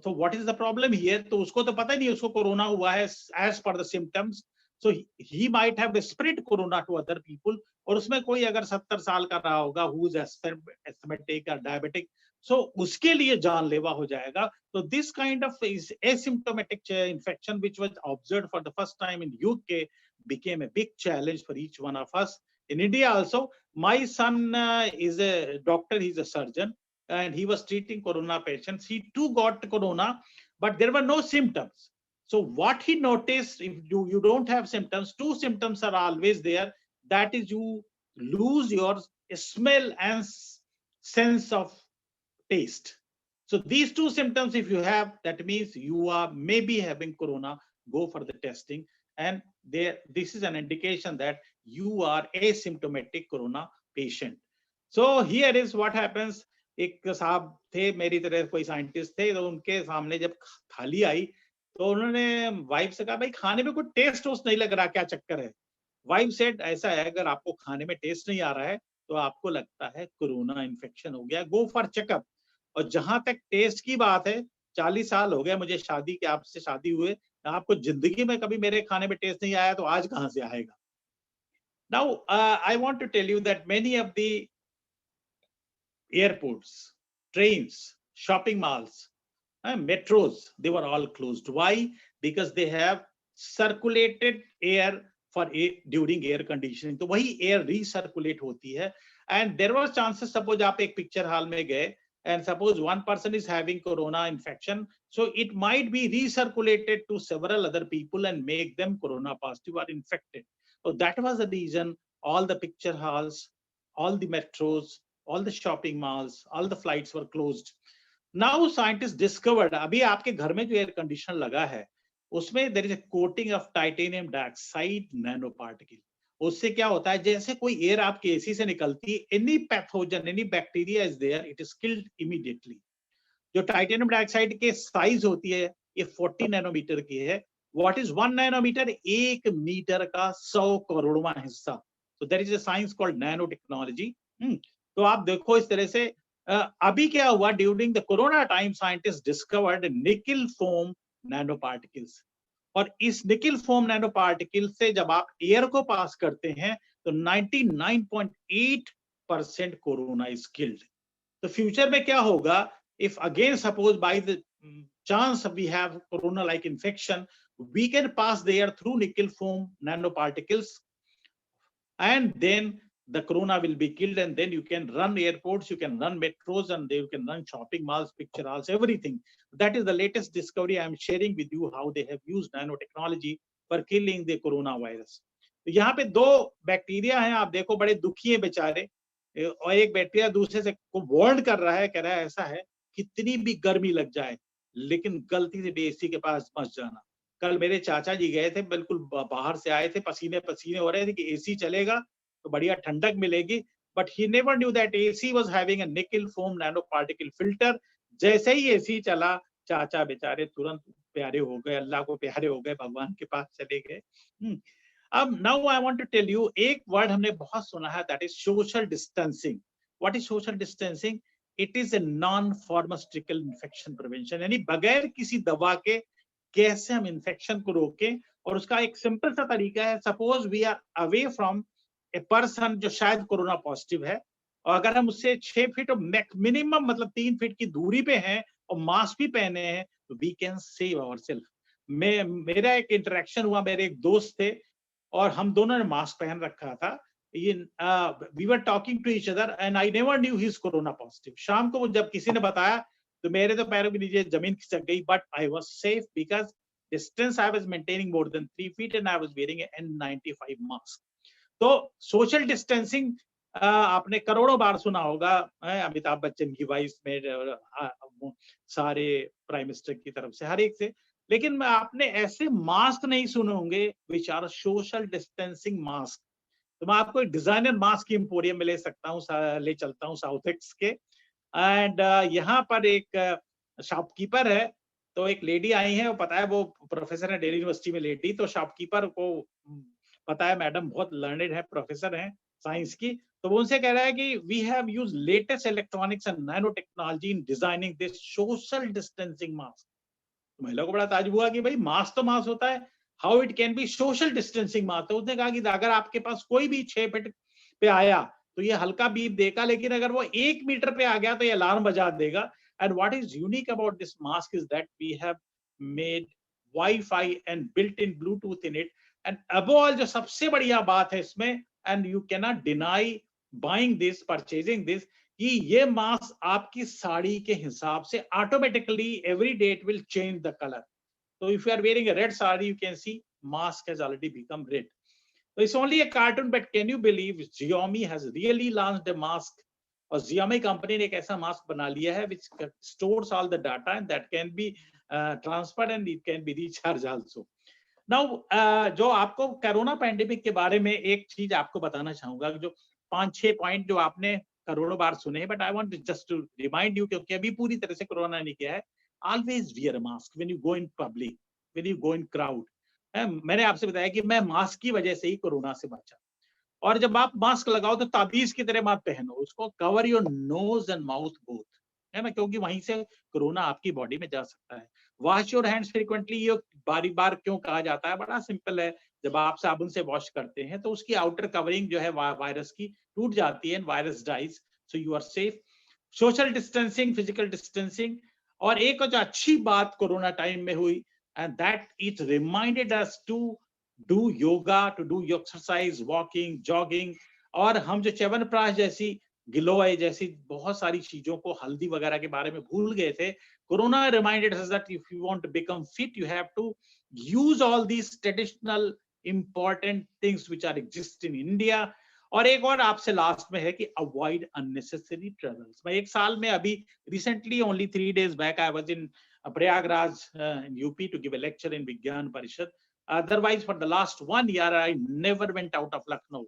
So what is the problem here? तो उसको तो पता ही नहीं उसको कोरोना हुआ है as per the symptoms. So he might have spread corona to other people. और उसमें कोई अगर 70 साल का रहा होगा, who is asthmatic or diabetic, so उसके लिए जानलेवा हो जाएगा. So this kind of is asymptomatic infection which was observed for the first time in UK became a big challenge for each one of us. In India also, my son is a doctor, he's a surgeon, and he was treating corona patients. He too got corona, but there were no symptoms. So what he noticed, if you don't have symptoms, 2 symptoms are always there. That is, you lose your smell and sense of taste. So these 2 symptoms, if you have, that means you are maybe having corona. Go for the testing, and this is an indication that you are asymptomatic corona patient. So here is what happens. एक साहब थे मेरी तरह, कोई scientist थे, तो उनके सामने जब थाली आई तो उन्होंने वाइफ से कहा, भाई खाने में कोई टेस्ट नहीं लग रहा, क्या चक्कर है? वाइफ सेड, ऐसा है, अगर आपको खाने में टेस्ट नहीं आ रहा है तो आपको लगता है कोरोना इन्फेक्शन हो गया, गो फॉर चेकअप. और जहां तक टेस्ट की बात है, 40 साल हो गए मुझे शादी के, आपसे शादी हुए, आपको जिंदगी में कभी मेरे खाने में टेस्ट नहीं आया, तो आज कहां से आएगा? Now I want to tell you that many of the airports, trains, shopping malls, metros, they were all closed. Why? Because they have circulated air for during air conditioning. तो वही air recirculate होती है. And there was chances, suppose आप एक picture hall में गए, and suppose one person is having corona infection, so it might be recirculated to several other people and make them corona positive or infected. So that was the reason all the picture halls, all the metros, all the shopping malls, all the flights were closed. Now scientists discovered, अभी आपके घर में जो air conditioner लगा है, उसमें there is a coating of titanium dioxide nanoparticle. उससे क्या होता है, जैसे कोई एयर आपके एसी से निकलती है, any pathogen, any bacteria is there, it is killed immediately. जो टाइटेनियम डाइऑक्साइड के साइज होती है, ये 40 नैनोमीटर की है. What is 1 nanometer? 1 मीटर का 100 करोड़वां हिस्सा. So there is a science called nanotechnology. तो आप देखो इस तरह से अभी क्या हुआ, during the corona time scientist discovered निकल फोम नैनो पार्टिकल्स. और इस निकल फोम नैनो पार्टिकल से जब आप एयर को पास करते हैं तो 99.8% कोरोना इज किल्ड. तो फ्यूचर में क्या होगा, if again suppose by the chance we have corona like infection, we can pass the air through nickel foam nanoparticles, and then the corona will be killed, and then you can run airports, you can run metros, and you can run shopping malls, picture halls, everything. That is the latest discovery I am sharing with you, how they have used nanotechnology for killing the coronavirus. तो यहाँ पे दो bacteria हैं, आप देखो बड़े दुखी हैं बेचारे, और एक बैक्टीरिया दूसरे से को वार्न कर रहा है, कह रहा है ऐसा है कितनी भी गर्मी लग जाए लेकिन गलती से भी एसी के पास मत जाना। कल मेरे चाचा जी गए थे, बिल्कुल बाहर से आए थे, पसीने पसीने हो रहे थे कि एसी चलेगा तो बढ़िया ठंडक मिलेगी, but he never knew that AC was having a निकल फोम नैनो पार्टिकल फिल्टर। जैसे ही एसी चला, चाचा बेचारे तुरंत प्यारे हो गए, अल्लाह को प्यारे हो गए, भगवान के पास चले गए। अब now I want to tell you, एक वर्ड हमने बहुत सुना है, that is social distancing. What is social distancing? It is a non pharmaceutical infection prevention, यानी बगैर किसी दवा के कैसे हम इन्फेक्शन को रोकें। और उसका एक सिंपल सा तरीका है, suppose we are away from a person जो शायद कोरोना पॉजिटिव है, और अगर हम उससे 6 फीट और मिनिमम मतलब 3 फीट की दूरी पे हैं और मास्क भी पहने हैं, तो वी कैन सेव आवरसेल्फ। मेरा एक इंटरेक्शन हुआ, मेरे एक दोस्त थे और हम दोनों ने मास्क पहन रखा था। We were talking to each other and I never knew he is corona positive. शाम को जब किसी ने बताया तो मेरे तो पैरों के नीचे जमीन खिसक गई, but I was safe because distance I was maintaining more than 3 feet and I was wearing N N95 mask. तो सोशल डिस्टेंसिंग आपने करोड़ों बार सुना होगा, अमिताभ बच्चन की वाइफ में, सारे प्राइम मिनिस्टर की तरफ से, हर एक से, लेकिन आपने ऐसे मास्क नहीं सुने होंगे which are social distancing mask. तो मैं आपको एक डिजाइनर मास्क की एम्पोरियम में ले सकता हूँ, ले चलता हूँ साउथ एक्स के, एंड यहाँ पर एक शॉपकीपर है, तो एक लेडी आई है, वो पता है वो प्रोफेसर है दिल्ली यूनिवर्सिटी में लेडी, तो शॉपकीपर को पता है मैडम बहुत लर्नेड है, प्रोफेसर है साइंस की, तो वो उनसे कह रहा है कि we have use latest electronics and nano technology in designing this social distancing mask. तो महिला को बड़ा ताज्जुब हुआ कि भाई मास्क तो मास्क होता है, how it can be social distancing mask. तो उसने कहा कि अगर आपके पास कोई भी 6 फीट पे आया तो ये हल्का बीप देगा, लेकिन अगर वो 1 मीटर पे आ गया तो ये अलार्म बजा देगा। And what is unique about this mask is that we have made wifi and built in bluetooth in it, and above all जो सबसे बढ़िया बात है इसमें, and you can not deny buying this, purchasing this, कि ये mask आपकी साड़ी के हिसाब से automatically every day it will change the colour. So if you are wearing a red saree, you can see mask has already become red. So it's only a cartoon, but can you believe Xiaomi has really launched a mask? और Xiaomi company ने एक ऐसा mask बना लिया है which stores all the data and that can be transferred and it can be recharged also. Now जो आपको corona pandemic के बारे में एक चीज आपको बताना चाहूंगा, जो 5-6 पॉइंट जो आपने करोड़ों बार सुने हैं, but I want just to remind you, क्योंकि अभी पूरी तरह से कोरोना नहीं किया है। Always wear a mask when you go in public, when you go in crowd. मैंने आपसे बताया कि मैं मास्क की वजह से ही कोरोना से बचा, और जब आप मास्क लगाओ तो ताबीज की तरह मत पहनो उसको, cover your nose and mouth both, है ना, क्योंकि वहीं से कोरोना आपकी बॉडी में जा सकता है। वॉश योर हैंड्स फ्रीक्वेंटली, ये बारी बार क्यों कहा जाता है, बड़ा सिंपल है, जब आप साबुन से वॉश करते हैं तो उसकी आउटर कवरिंग जो है वायरस की टूट जाती है, virus dies, so you are safe. Social distancing, physical distancing, और एक जो अच्छी बात कोरोना टाइम में हुई, and that it reminded us to do yoga, to do exercise, walking, jogging, और हम जो च्यवनप्राश जैसी, गिलोय जैसी बहुत सारी चीजों को, हल्दी वगैरह के बारे में भूल गए थे, corona reminded us that if you want to become fit, you have to use all these traditional important things which are exist in India. और एक और आपसे लास्ट में है कि अवॉइड अननेसेसरी ट्रेवल्स। मैं एक साल में अभी recently only 3 days back I was in Prayagraj in UP to give a lecture in Vigyan Parishad. Otherwise for the last 1 year I never went out of Lucknow.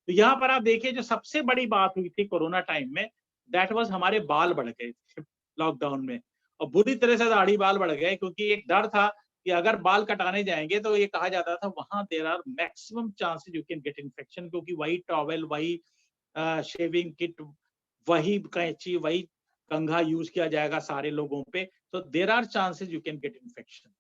तो यहाँ पर आप देखिए जो सबसे बड़ी बात हुई थी कोरोना टाइम में, दैट वाज हमारे बाल बढ़ गए थे लॉकडाउन में, और बुरी तरह से दाढ़ी बाल बढ़ गए, क्योंकि एक डर था कि अगर बाल कटाने जाएंगे तो ये कहा जाता था वहां there are maximum chances you can get infection, क्योंकि वही टॉवेल, वही शेविंग किट, वही कैंची, वही कंघा यूज किया जाएगा सारे लोगों पे, तो there are chances you can get infection.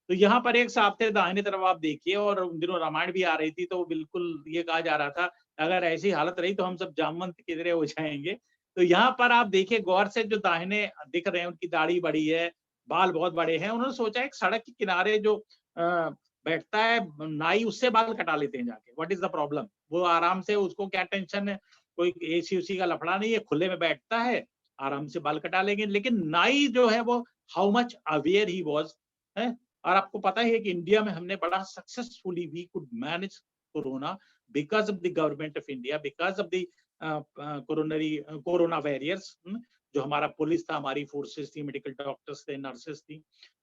तो यहाँ पर एक साहब थे दाहिने तरफ आप देखिए, और उन दिनों रामायण भी आ रही थी, तो बिल्कुल ये कहा जा रहा था अगर ऐसी हालत रही तो हम सब जामवंत की तरह हो जाएंगे। तो यहाँ पर आप देखिए गौर से, जो दाहिने दिख रहे हैं उनकी दाढ़ी बड़ी है, बाल बहुत बड़े हैं। उन्होंने सोचा एक सड़क के किनारे जो बैठता है नाई, उससे बाल कटा लेते हैं जाके। What is the problem? वो आराम से, उसको क्या टेंशन है, कोई एसी उसी का लफड़ा नहीं है, खुले में बैठता है, आराम से बाल कटा लेंगे। लेकिन नाई जो है वो how much aware he was है। और आपको पता ही है कि इंडिया में हमने बड़ा successfully we could manage corona because of the government of India, because of the corona warriors. जो हमारा पुलिस था, हमारी फोर्सेस थी, मेडिकल डॉक्टर्स थे, नर्सेस थी,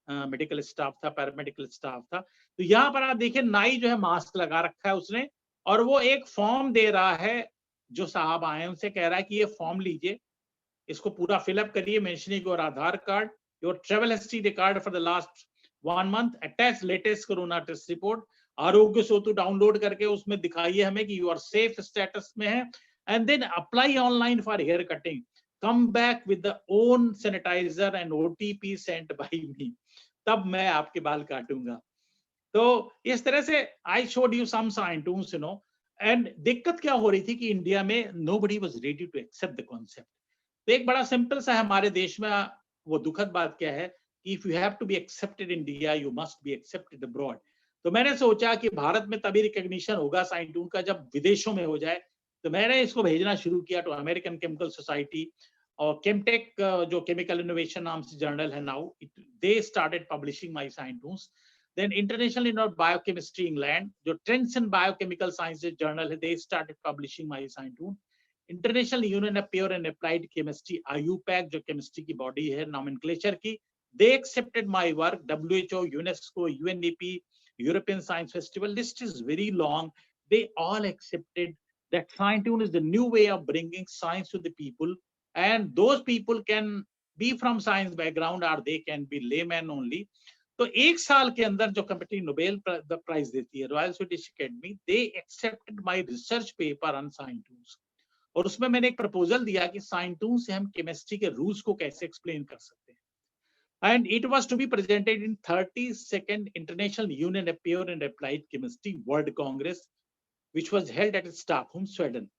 मेडिकल स्टाफ था, पैरामेडिकल स्टाफ था। तो यहाँ पर आप देखिए नाई जो है मास्क लगा रखा है उसने, और वो एक फॉर्म दे रहा है। जो साहब आए उनसे कह रहा है कि ये फॉर्म लीजिए, इसको पूरा फिलअप करिए, mentioning your Aadhaar card, your travel history record for the last 1 month, attach latest corona test report, Aarogya Setu download करके उसमें दिखाइए हमें कि यू आर सेफ स्टेटस में है, and then apply online for hair cutting, come back with the own sanitizer and OTP sent by me, तब मैं आपके बाल काटूंगा। तो इस तरह से I showed you some scientoons, you know. And दिक्कत क्या हो रही थी कि इंडिया में nobody was ready to accept the concept. तो एक बड़ा सिंपल सा है हमारे देश में, वो दुखद बात क्या है कि if you have to be accepted in India you must be accepted abroad. तो मैंने सोचा कि भारत में तभी रिकॉग्निशन होगा साइन टून का जब विदेशों में हो जाए। तो मैंने इसको भेजना शुरू किया टू अमेरिकन केमिकल सोसाइटी, और केमटेक जो केमिकल इनोवेशन नाम से जर्नल है now, they started publishing my scientoons. Then International Union of Biochemistry England, जो Trends in Biochemical Sciences journal है, they started publishing my scientoon. International Union of Pure and Applied Chemistry, IUPAC, जो chemistry की body है nomenclature की, they accepted my work. WHO, UNESCO, UNEP, European Science Festival, list is very long. They all accepted that SciTune is the new way of bringing science to the people, and those people can be from science background or they can be layman only. तो एक साल के अंदर जो committee Nobel prize देती है, royal Swedish academy, they accepted my research paper on SciTunes, और उसमें मैंने एक प्रपोजल दिया कि SciTune से हम केमिस्ट्री के रूल्स को कैसे एक्सप्लेन कर सकते हैं। And it was to be presented in 32nd International Union of Pure and Applied Chemistry World Congress, which was held at Stockholm, Sweden.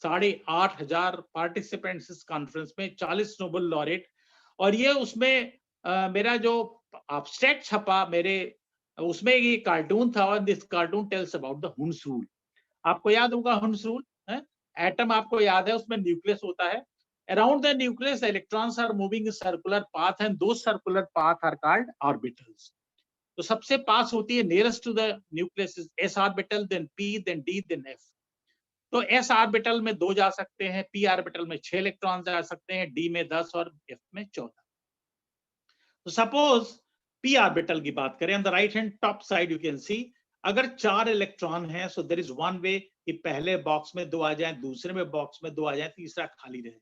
8,500 participants इस कॉन्फ्रेंस में, 40 नोबेल लॉरेट। और ये उसमें मेरा जो एब्स्ट्रैक्ट छपा मेरे, उसमें ये कार्टून था, और this cartoon tells about the Hund's rule. आपको याद होगा हुन्स रूल है, एटम आपको याद है, उसमें न्यूक्लियस होता है। Around the nucleus, the electrons are moving in circular path, and those circular paths are called orbitals. तो सबसे पास होती है nearest to the nucleus is s orbital, then p, then d, then f. तो s orbital में 2 जा सकते हैं, p orbital में 6 इलेक्ट्रॉन जा सकते हैं, d में 10 और f में 14। तो सपोज p orbital की बात करें, on the right hand top side you can see, अगर 4 इलेक्ट्रॉन हैं, so there is one way कि पहले बॉक्स में 2 आ जाएं, दूसरे में बॉक्स में 2 आ जाएं, तीसरा खाली रहे।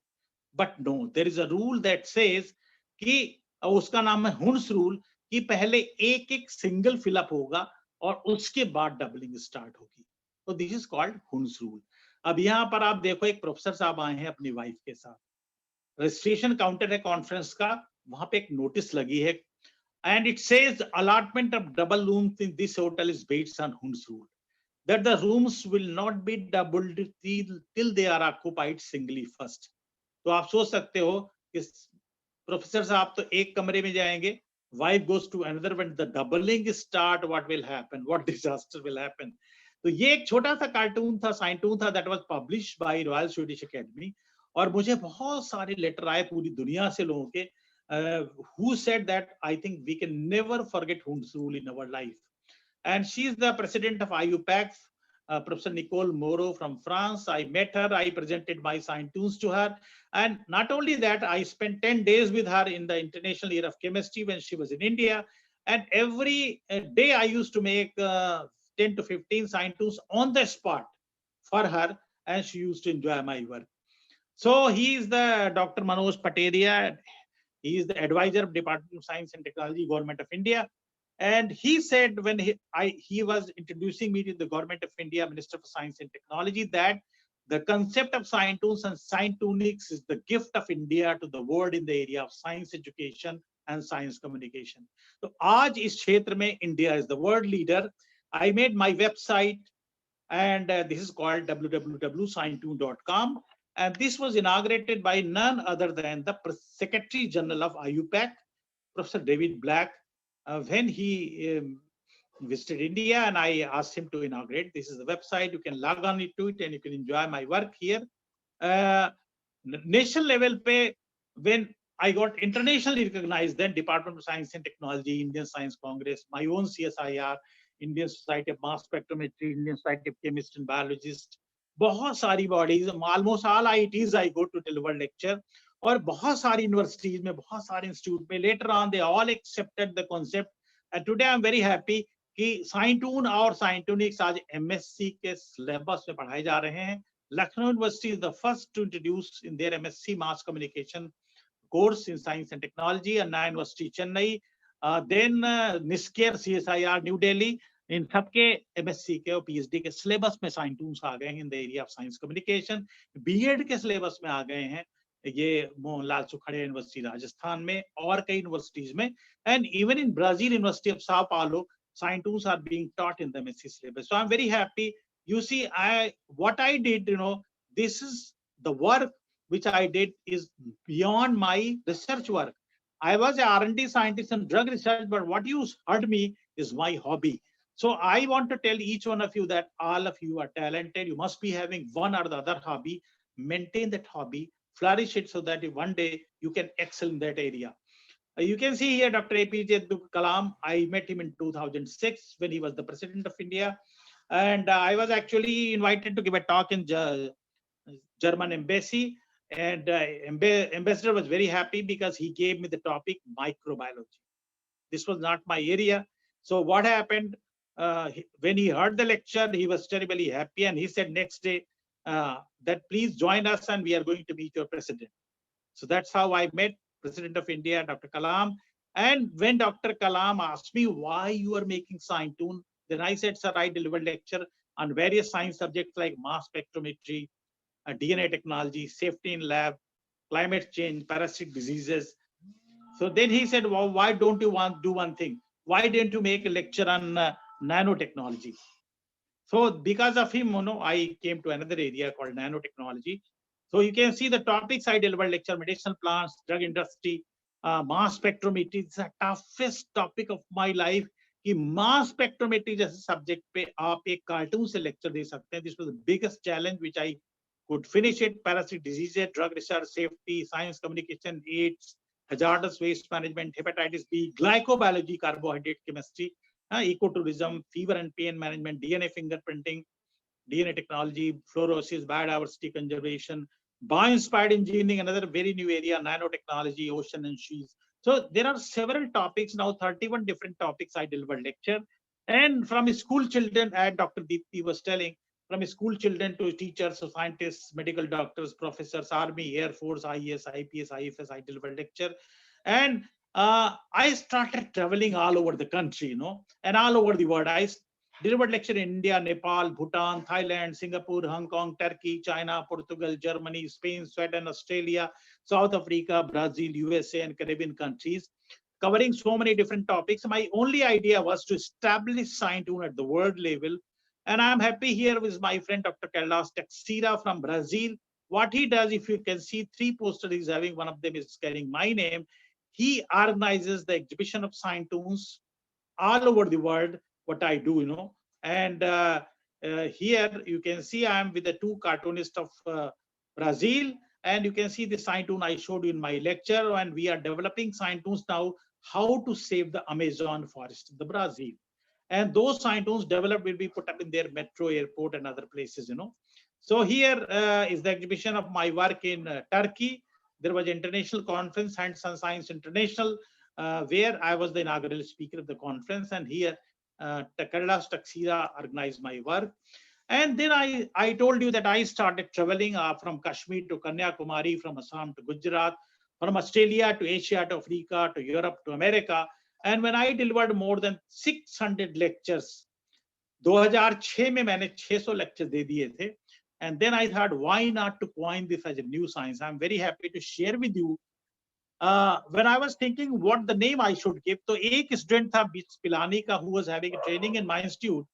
But no, there is a rule that says कि उसका नाम है हुन्स रूल, कि पहले एक सिंगल फिलअप होगा और उसके बाद डबलिंग स्टार्ट होगी। तो this is called Hund's rule. अब यहाँ पर आप देखो, एक प्रोफेसर साहब आए हैं अपनी वाइफ के साथ, रजिस्ट्रेशन काउंटर है कॉन्फ्रेंस का, वहां पे एक नोटिस लगी है, and it says allotment of double rooms in this hotel is based on Hund's rule, that the rooms will not be doubled till they are occupied singly first. तो आप सोच सकते हो कि प्रोफेसर साहब तो एक कमरे में जाएंगे, wife goes to another, when the doubling start what will happen, what disaster will happen. तो ये एक छोटा सा कार्टून था, साइंटून था, that was published by Royal Swedish Academy. और मुझे बहुत सारे लेटर आए पूरी दुनिया से लोगों के, who said that I think we can never forget Hund's rule in our life. And she is the president of IUPAC, Professor Nicole Moreau from France. I met her, I presented my SciTunes to her. And not only that, I spent 10 days with her in the International Year of Chemistry when she was in India. And every day I used to make 10 to 15 SciTunes on the spot for her, and she used to enjoy my work. So he is the Dr. Manoj Pateria. He is the advisor of Department of Science and Technology, Government of India. And he said when he was introducing me to the Government of India, Minister for Science and Technology, that the concept of SciTunes and SciTunics is the gift of India to the world in the area of science education and science communication. So आज इस क्षेत्र में India is the world leader. I made my website, and this is called www.scitune.com. And this was inaugurated by none other than the Secretary General of IUPAC, Professor David Black, when he visited India, and I asked him to inaugurate. This is the website. You can log on to it and you can enjoy my work here. National level pe, when I got internationally recognized, then Department of Science and Technology, Indian Science Congress, my own CSIR, Indian Society of Mass Spectrometry, Indian Society of Chemists and Biologists, बहुत सारी bodies, almost all IITs I go to deliver lecture, और बहुत सारी universities में, बहुत सारे institute में, later on they all accepted the concept, and today I'm very happy कि Scientune और Scientunics आज MSc के syllabus में पढ़ाए जा रहे हैं. Lucknow University is the first to introduce in their MSc Mass Communication course in Science and Technology, and Anna University Chennai, then NISCARE CSIR New Delhi. इन सबके MSc के और PhD के सिलेबस में Scientunes आ गए हैं in the area of science communication. B.Ed के syllabus में आ गए हैं ये मोहनलाल सुखड़े यूनिवर्सिटी राजस्थान में और कई यूनिवर्सिटीज में, and even in Brazil University of Sao Paulo, Scientunes are being taught in the MSc syllabus. So I'm very happy. You see, what I did, this is the work which I did is beyond my research work. I was a R&D scientist in drug research, but what you heard me is my hobby. So I want to tell each one of you that all of you are talented. You must be having one or the other hobby. Maintain that hobby, flourish it so that one day you can excel in that area. You can see here Dr. APJ Abdul Kalam. I met him in 2006 when he was the President of India. And I was actually invited to give a talk in German embassy. And ambassador was very happy because he gave me the topic microbiology. This was not my area. So what happened, when he heard the lecture, he was terribly happy. And he said next day that please join us and we are going to meet your president. So that's how I met President of India, Dr. Kalam. And when Dr. Kalam asked me why you are making Scientune, then I said, sir, I delivered lecture on various science subjects like mass spectrometry, DNA technology, safety in lab, climate change, parasitic diseases. So then he said, well, why don't you want to do one thing? Why didn't you make a lecture on nanotechnology? So because of him, I came to another area called nanotechnology. So you can see the topics I delivered lecture: medicinal plants, drug industry, mass spectrometry. It's the toughest topic of my life. कि mass spectrometry जैसे subject पे आप एक cartoon से lecture दे सकते हैं. This was the biggest challenge which I could finish it. Parasitic diseases, drug research, safety, science communication, AIDS, hazardous waste management, hepatitis B, glycobiology, carbohydrate chemistry, ecotourism, fever and pain management, DNA fingerprinting, DNA technology, fluorosis, biodiversity conservation, bio-inspired engineering, another very new area, nanotechnology, ocean and seas. So there are several topics now, 31 different topics I delivered lecture. And from school children, as Dr. Deepti was telling, from school children to teachers, scientists, medical doctors, professors, Army, Air Force, IAS, IPS, IFS, I delivered lecture. And I started traveling all over the country, and all over the world. I delivered lecture in India, Nepal, Bhutan, Thailand, Singapore, Hong Kong, Turkey, China, Portugal, Germany, Spain, Sweden, Australia, South Africa, Brazil, USA, and Caribbean countries, covering so many different topics. My only idea was to establish Scientune at the world level. And I'm happy here with my friend, Dr. Carlos Teixeira from Brazil. What he does, if you can see 3 posters he's having, one of them is carrying my name. He organizes the exhibition of Scientunes all over the world, what I do, and here you can see I'm with the 2 cartoonists of Brazil, and you can see the Scientune I showed you in my lecture, and we are developing Scientunes now, how to save the Amazon forest in the Brazil. And those Scientunes developed will be put up in their metro, airport, and other places, So here is the exhibition of my work in Turkey. There was an international conference, Hands on Science International, where I was the inaugural speaker of the conference, and here Carlos Teixeira organized my work. And then I told you that I started traveling from Kashmir to Kanyakumari, from Assam to Gujarat, from Australia to Asia to Africa to Europe to America. And when I delivered more than 600 lectures, 2006 में मैंने 600 lectures दे दिए थे. And then I thought, why not to coin this as a new science? I'm very happy to share with you. When I was thinking what the name I should give, so एक student था Pilani का, who was having a training in my institute.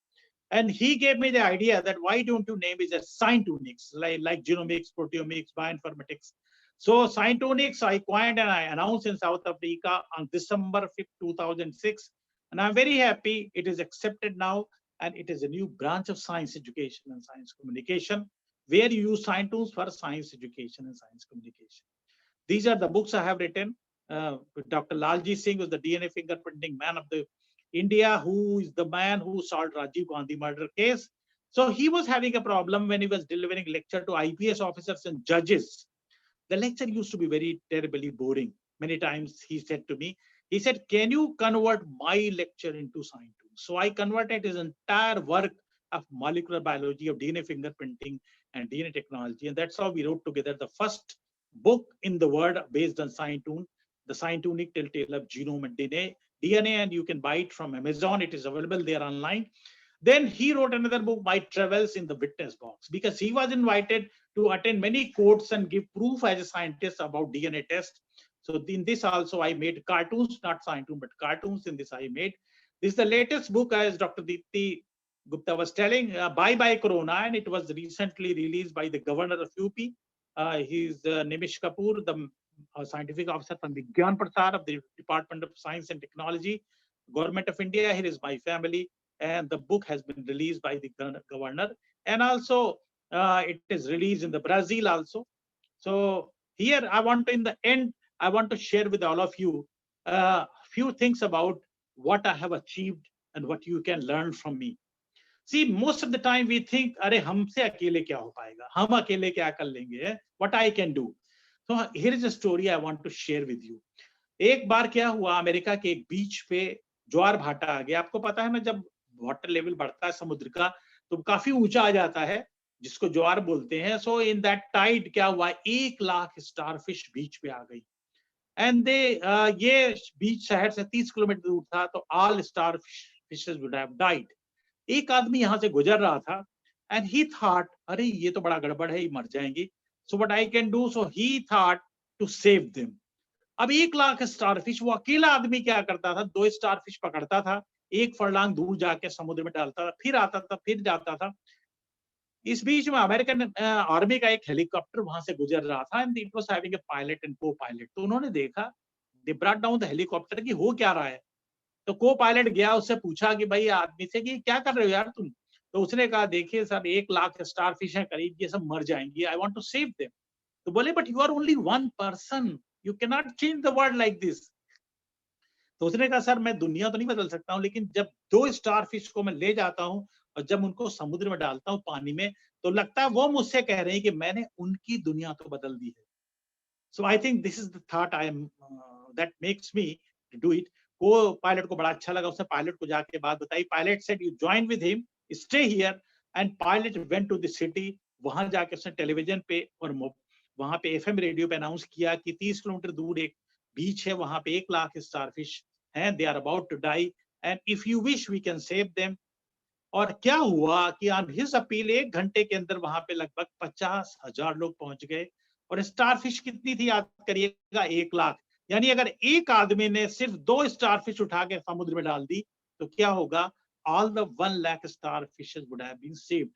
And he gave me the idea that why don't you name it as Scientonics, like genomics, proteomics, bioinformatics. So Scientonics I coined and I announced in South Africa on December 5th, 2006. And I'm very happy it is accepted now. And it is a new branch of science education and science communication, where you use Scientoons for science education and science communication. These are the books I have written. Dr. Lalji Singh was the DNA fingerprinting man of the India, who is the man who solved Rajiv Gandhi murder case. So he was having a problem when he was delivering lecture to IPS officers and judges. The lecture used to be very terribly boring. Many times he said to me, he said, can you convert my lecture into Scientoons? So I converted his entire work of molecular biology, of DNA fingerprinting and DNA technology. And that's how we wrote together the first book in the world based on Scientoon, the Scientonic Telltale of Genome and DNA, and you can buy it from Amazon. It is available there online. Then he wrote another book, My Travels in the Witness Box, because he was invited to attend many courts and give proof as a scientist about DNA test. So in this also I made cartoons, not Scientoon, but cartoons in this I made. This is the latest book, as Dr. Deepti Gupta was telling, Bye Bye Corona, and it was recently released by the governor of UP. He's Nimish Kapoor, the scientific officer from Vigyan Prasar of the Department of Science and Technology, Government of India. Here is my family. And the book has been released by the governor. And also it is released in the Brazil also. So here I want to, in the end, I want to share with all of you a few things about what I have achieved and what you can learn from me. See, most of the time we think, अरे हमसे अकेले क्या हो पाएगा, हम अकेले क्या कर लेंगे, what I can do. So here is a story I want to share with you. एक बार क्या हुआ, अमेरिका के एक बीच पे ज्वार भाटा आ गया. आपको पता है ना, जब वाटर लेवल बढ़ता है समुद्र का तो काफी ऊंचा आ जाता है, जिसको ज्वार बोलते हैं. सो इन दैट टाइड क्या हुआ, 1 लाख स्टारफिश बीच पे आ गई. एंड दे ये बीच शहर से 30 किलोमीटर दूर था, तो ऑल स्टारफिशेस वुड हैव डाइड. एक आदमी यहाँ से गुजर रहा था एंड ही थॉट, अरे ये तो बड़ा गड़बड़ है, ये मर जाएंगी. So what I can do, so he thought to save them. अब 1 लाख स्टारफिश, वो अकेला आदमी क्या करता था, 2 स्टारफिश पकड़ता था, 1 फरलांग दूर जाके समुद्र में डालता था, फिर आता था, फिर जाता था. इस बीच में अमेरिकन आर्मी का एक हेलीकॉप्टर वहां से गुजर रहा था and it was having a pilot and को पायलट. तो उन्होंने देखा, they brought down the helicopter, कि हो क्या रहा है. तो को पायलट गया, उससे पूछा कि भाई आदमी से कि क्या कर रहे हो यार तुम. तो उसने कहा, देखिए सर 1 लाख स्टारफिश है करीब, ये सब मर जाएंगी, I want to save them. तो बोले, but you are only one person, you can not change the world like this. तो उसने कहा, सर मैं दुनिया तो नहीं बदल सकता हूँ, लेकिन जब 2 स्टारफिश को मैं ले जाता हूँ और जब उनको समुद्र में डालता हूँ पानी में, तो लगता है वो मुझसे कह रहे हैं कि मैंने उनकी दुनिया तो बदल दी है. So I think this is the thought I am that makes me to do it. को पायलट को बड़ा अच्छा लगा, उसने पायलट को जाके बात बताई. Pilot said, you join with him, stay here. And pilot went to the city. वहां जाके उसने टेलीविजन पे और वहां पे एफएम रेडियो पे अनाउंस किया कि 30 किलोमीटर दूर एक बीच है, वहां पे 1 लाख स्टारफिश हैं, they are about to die, and if you wish we can save them. और क्या हुआ कि ऑन हिज अपील 1 घंटे के अंदर वहां पे लगभग 50,000 लोग पहुंच गए. और स्टारफिश कितनी थी याद करिएगा, 1 लाख. यानी अगर एक आदमी ने सिर्फ 2 स्टारफिश उठा के समुद्र में डाल दी तो क्या होगा, all the 1 lakh starfishes would have been saved.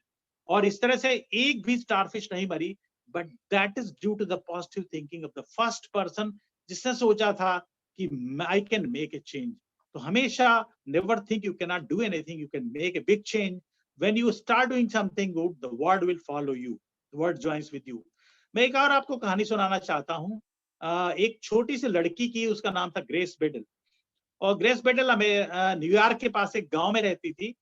और इस तरह से एक भी स्टारफिश नहीं मरी, but that is due to the positive thinking of the first person, जिसने सोचा था कि I can make a change. तो हमेशा never think you can not do anything, you can make a big change. When you start doing something good, the world will follow you, the world joins with you. मैं एक और आपको कहानी सुनाना चाहता हूँ. एक छोटी सी लड़की की, उसका नाम था ग्रेस बेडल. और ग्रेस बेडल हमें न्यूयॉर्क के पास एक गांव में रहती थी.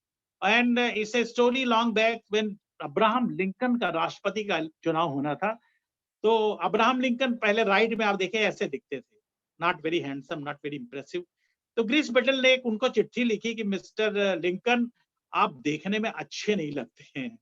And it's a story long back when Abraham Lincoln का राष्ट्रपति का चुनाव होना था. तो अब्राहम लिंकन पहले राइट में आप देखे ऐसे दिखते थे, not very handsome, not very impressive. तो ग्रेस बेडल ने उनको चिट्ठी लिखी कि मिस्टर लिंकन, आप देखने में अच्छे नहीं लगते हैं.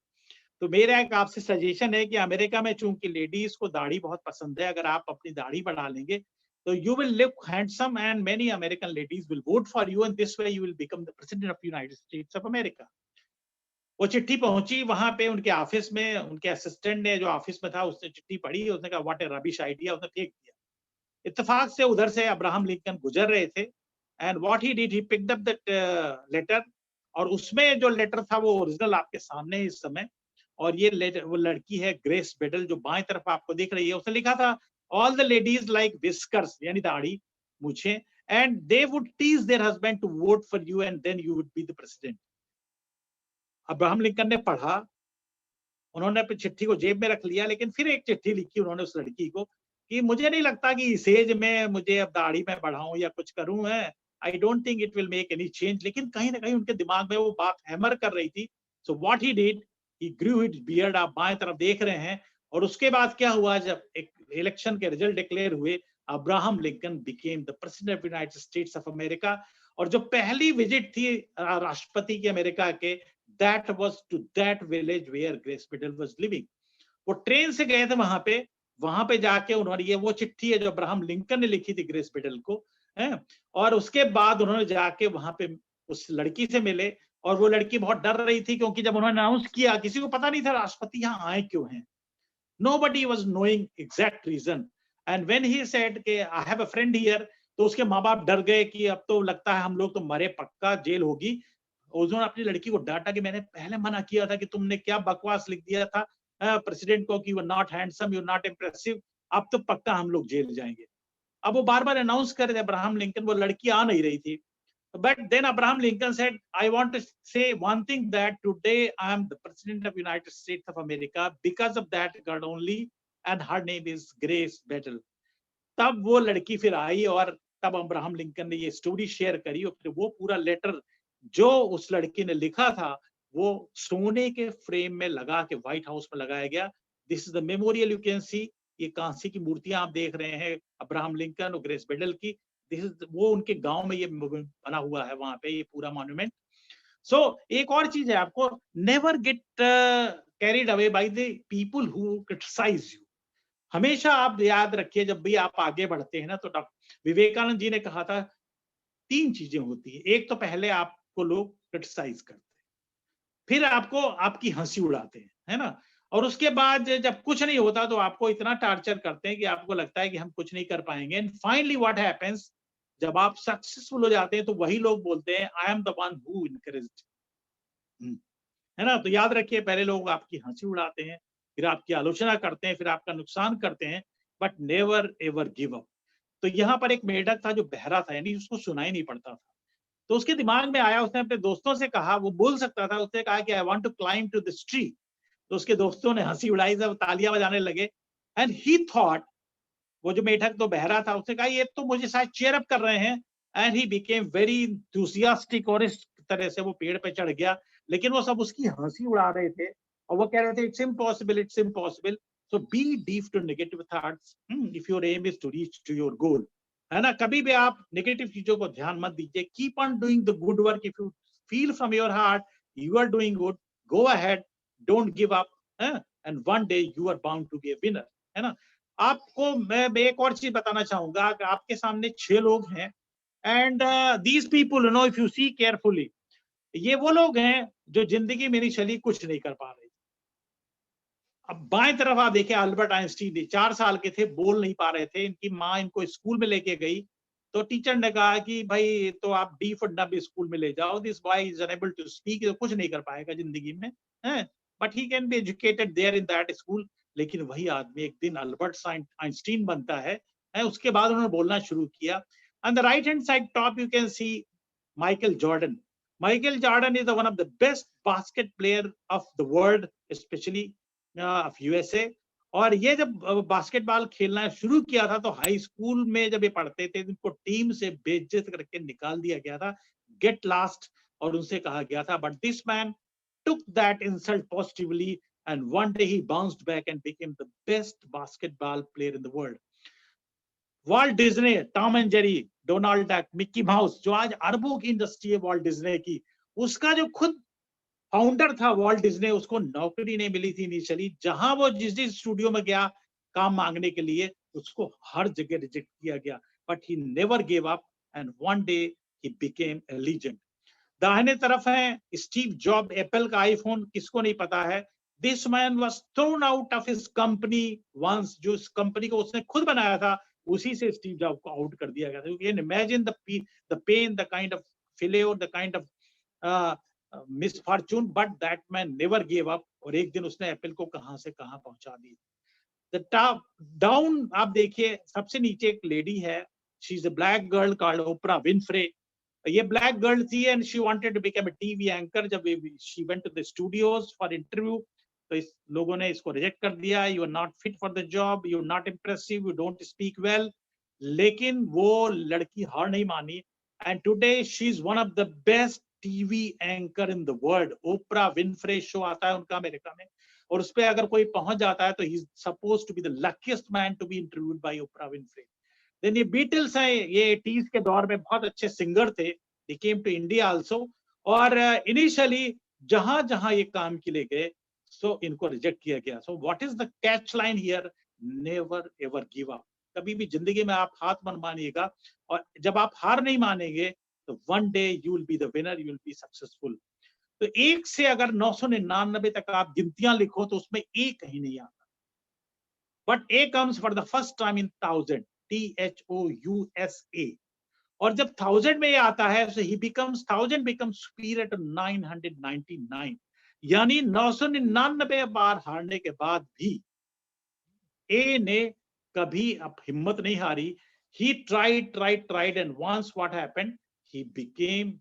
तो मेरा एक आपसे सजेशन है कि अमेरिका में चूंकि लेडीज को दाढ़ी बहुत पसंद है, अगर आप अपनी दाढ़ी बढ़ा लेंगे तो you will look handsome and many American ladies will vote for you and this way you will become the president of United states of America. वो चिट्ठी पहुंची वहां पे उनके ऑफिस में. उनके असिस्टेंट ने, जो ऑफिस में था, उसने चिट्ठी पढ़ी, उसने कहा व्हाट ए रबिश आइडिया, उसने फेंक दिया. इत्तेफाक से उधर से अब्राहम लिंकन गुजर रहे थे and what he did, he picked up that letter और उसमें जो लेटर था वो ओरिजिनल आपके सामने है इस समय, और ये लेटर, वो लड़की है ग्रेस बेडल जो बाएं तरफ आपको दिख रही है, उसने लिखा था all the ladies like whiskers यानी दाढ़ी मूछें, and they would tease their husband to vote for you and then you would be the president. Abraham Lincoln ने पढ़ा, उन्होंने अपनी चिट्ठी को जेब में रख लिया, लेकिन फिर एक चिट्ठी लिखी उन्होंने उस लड़की को कि मुझे नहीं लगता कि इस एज में मुझे अब दाढ़ी में बढ़ाऊं या कुछ करूं है, I don't think it will make any change. लेकिन कहीं ना कहीं उनके दिमाग में वो बात हैमर कर रही थी। So what he did, he grew his beard, आप बाएं तरफ देख रहे हैं। और उसके बाद क्या हुआ, जब एक इलेक्शन के रिजल्ट डिक्लेयर हुए, Abraham Lincoln became the president of United states of America. और जो पहली विजिट थी राष्ट्रपति की अमेरिका के, that was to that village where Grace Biddle was living। वो ट्रेन से गए थे वहां पे जाके उन्होंने, ये वो चिट्ठी है जो अब्राहम लिंकन ने लिखी थी ग्रेस बिडल को, है। और उसके बाद उन्होंने जाके वहां पे उस लड़की से मिले, और वो लड़की बहुत डर रही थी, क्योंकि जब उन्होंने अनाउंस किया किसी को पता नहीं था राष्ट्रपति यहाँ आए क्यों हैं। Nobody was knowing exact reason, and when he said कि I have a friend here, तो उसके माँ बाप डर गए कि अब तो लगता है हम लोग तो मरे, पक्का जेल होगी। उन्होंने अपनी लड़की को डांटा कि मैंने पहले मना किया था कि तुमने क्या बकवास लिख दिया था प्रेसिडेंट को कि you are not handsome, you are not impressive, अब तो पक्का हम लोग जेल जाएंगे। अब वो बार बार अनाउंस कर रहे थे अब्राहम लिंकन, वो लड़की आ नहीं रही थी। But then Abraham Lincoln said, I want to say one thing, that today I am the president of United States of America because of that God only, and her name is Grace Biddle। तब वो लड़की फिर आई, और तब Abraham Lincoln ने ये story share करी, और फिर वो पूरा लेटर जो उस लड़की ने लिखा था वो सोने के फ्रेम में लगा के व्हाइट हाउस में लगाया गया। This is the memorial, you can see, ये कांसी की मूर्तियां आप देख रहे हैं अब्राहम लिंकन और ग्रेस बिडल की। दिस इज वो उनके गांव में ये बना हुआ है वहां पे, ये पूरा मॉन्यूमेंट। सो एक और चीज है, आपको never get carried away by the people who criticise you. हमेशा आप याद रखिए, जब भी आप आगे बढ़ते हैं ना, तो विवेकानंद जी ने कहा था 3 चीजें होती है। एक तो पहले आपको लोग क्रिटिसाइज करते हैं, फिर आपको आपकी हंसी उड़ाते हैं, है ना, और उसके बाद जब कुछ नहीं होता तो आपको इतना टार्चर करते हैं कि आपको लगता है कि हम कुछ नहीं कर पाएंगे। एंड फाइनली व्हाट हैपेंस, जब आप सक्सेसफुल हो जाते हैं तो वही लोग बोलते हैं I am the one who encouraged, है ना। तो याद रखिए, पहले लोग आपकी हंसी उड़ाते हैं, फिर आपकी आलोचना करते हैं, फिर आपका नुकसान करते हैं, but never ever give up. तो यहाँ पर एक मेढक था जो बहरा था, यानी उसको सुनाई नहीं पड़ता था। तो उसके दिमाग में आया, उसने अपने दोस्तों से कहा, वो बोल सकता था, उसने कहा कि I want to climb to this tree. तो उसके दोस्तों ने हंसी उड़ाई, सब तालियां बजाने लगे। एंड ही थॉट, वो जो मेढक तो बहरा था, उसने कहा ये तो मुझे शायद चीयर अप कर रहे हैं। And he became very enthusiastic, और इस तरह से वो पेड़ पे चढ़ गया। लेकिन वो सब उसकी हंसी उड़ा रहे थे, और वो कह रहे थे it's impossible, it's impossible. So be deep to negative thoughts if your aim is to reach to your goal, है ना। कभी भी आप नेगेटिव चीजों को ध्यान मत दीजिए। Keep on doing the good work. If you feel from your heart you are doing good, go ahead, don't give up, and one day you are bound to be a winner, है ना। आपको मैं एक और चीज बताना चाहूंगा कि आपके सामने 6 लोग हैं, and these people, you know, if you see carefully, ये वो लोग हैं जो जिंदगी में इनिशियली कुछ नहीं कर पा रहे। अब बाएं तरफ आप देखिए, अल्बर्ट आइंस्टीन 4 साल के थे, बोल नहीं पा रहे थे। इनकी माँ इनको स्कूल में लेके गई, तो टीचर ने कहा कि भाई तो आप डी फंडा स्कूल में ले जाओ, this boy is unable to speak, तो कुछ नहीं कर पाएगा जिंदगी में, है, but he can be educated there in that school. लेकिन वही आदमी एक दिन अल्बर्ट आइंस्टीन बनता है। उसके बाद उन्होंने बोलना शुरू किया। On the right hand side top you can see Michael Jordan. Michael Jordan is one of the best basket player of the world, especially of USA। और ये जब बास्केटबॉल खेलना शुरू किया था तो हाई स्कूल में जब ये पढ़ते थे, इनको टीम से बेइज्जत करके निकाल दिया गया था, गेट लास्ट, और उनसे कहा गया था, but this man took that insult positively and one day he bounced back and became the best basketball player in the world। Walt Disney, Tom and Jerry, Donald Duck, Mickey Mouse, जो आज अरबों की industry है vault Disney की, उसका जो खुद founder था वॉल्ट डिज्ने, उसको नौकरी नहीं मिली थी इनिशियली। जहां वो जिस स्टूडियो में गया काम मांगने के लिए, उसको हर जगह रिजेक्ट किया गया, but he never give up and one day he became a legend. दाहिने तरफ है स्टीव जॉब, एप्पल का आईफोन किसको नहीं पता है। This man was thrown out of his company once, जो इस कंपनी को उसने खुद बनाया था, उसी से स्टीव जॉब को आउट कर दिया गया था। You can imagine the pain, the kind of failure, the kind of misfortune, but that man never gave up. और एक दिन उसने एप्पल को कहां से कहां पहुंचा दिया. The top down आप देखिए, सबसे नीचे एक लेडी है. She's a black girl called Oprah Winfrey. ये black girl थी and she wanted to become a TV anchor. जब she went to the studios for interview, तो इस लोगों ने इसको रिजेक्ट कर दिया. You are not fit for the job. You are not impressive. You don't speak well. लेकिन वो लड़की हार नहीं मानी. And today she is one of the best TV anchor in the world. Oprah Winfrey show आता है उनका America में, और उस पे अगर कोई पहुंच जाता है तो he is supposed to be the luckiest man to be interviewed by Oprah Winfrey. Then ये बीटल्स हैं, ये 80s के दौर में बहुत अच्छे सिंगर थे. They came to India also. और इनिशियली जहां जहां ये काम के लिए गए, so इनको रिजेक्ट किया गया. So what is the catch line here? Never ever give up. कभी भी जिंदगी में आप हाथ मत मानिएगा, और जब आप हार नहीं मानेंगे तो one day you will be the winner, you will be successful. तो 1 से अगर 999 तक आप गिनतियां लिखो तो उसमें A कहीं नहीं आता. But A comes for the first time in 1000, THOUSA. और जब 1000 में ये आता है, so he becomes 1000 becomes superior to 999. यानी 999 बार हारने के बाद भी A ने कभी अब हिम्मत नहीं हारी. He tried and once what happened? He became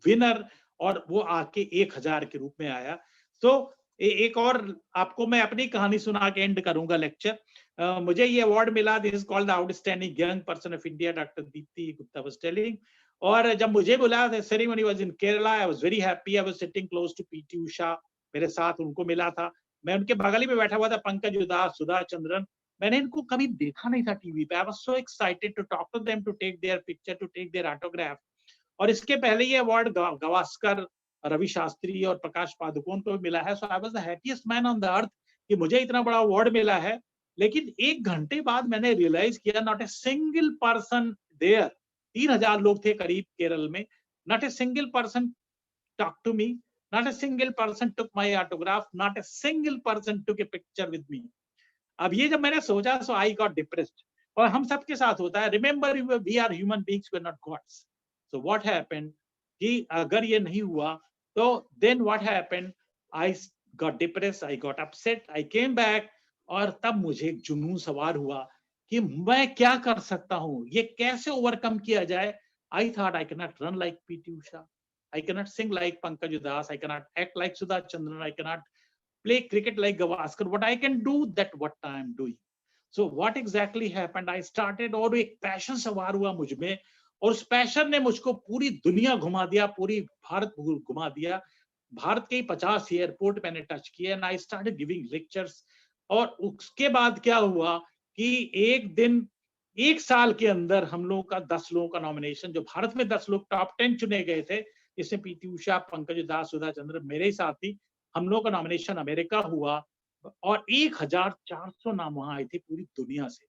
winner, और वो आके 1000 के रूप में आया. तो एक और आपको मैं अपनी कहानी सुना के एंड करूंगा लेक्चर. मुझे ये अवार्ड मिला. This is called the outstanding young person of India, doctor Deepti Gupta was telling. और जब मुझे बुलाया, the ceremony was in Kerala. I was very happy. I was sitting close to PT Usha. मेरे साथ उनको मिला था. मैं उनके बगल ही में बैठा हुआ था, पंकज उदास, सुधा चंद्रन. मैंने इनको कभी देखा नहीं था टीवी पे. I was so excited to talk to them, to take their picture, to take their autograph. और इसके पहले ये अवार्ड गावस्कर, रवि शास्त्री और प्रकाश पादुकोण को मिला है. So I was the happiest man on the earth कि मुझे इतना बड़ा अवार्ड मिला है. लेकिन 1 घंटे बाद मैंने रियलाइज किया, not a single person there. 3000 लोग थे करीब केरल में. Not a single person talk to me, not a single person took my autograph, not a single person took a picture with me. अब ये जब मैंने सोचा, सो आई गॉट डिप्रेस्ड. और हम सबके साथ होता है. Remember, we are human beings, we are not gods. So what happened कि अगर ये नहीं हुआ तो then what happened? I got depressed, I got upset, I came back. और तब मुझे एक जुनून सवार हुआ कि मैं क्या कर सकता हूँ, ये कैसे ओवरकम किया जाए. I thought I cannot run like PT Usha, I cannot sing like Pankaj Udas, I cannot act like Sudha Chandran, I cannot play cricket like Gavaskar. What I can do, that what I am doing. So what exactly happened? I started, और एक passion सवार हुआ मुझ में, और उस passion ने मुझको पूरी दुनिया घुमा दिया, पूरी भारत घुमा दिया. भारत के 50 एयरपोर्ट मैंने टच किए. And I started giving lectures. और उसके बाद क्या हुआ कि एक दिन, 1 साल के अंदर हम लोगों का 10 लोगों का नॉमिनेशन, जो भारत में 10 लोग टॉप 10 चुने गए थे, जिसमें पीटी उषा, पंकज उदास, सुधा चंद्रन मेरे ही साथ थी, हम लोगों का नॉमिनेशन अमेरिका हुआ. और 1400 नाम वहां आए थे पूरी दुनिया से.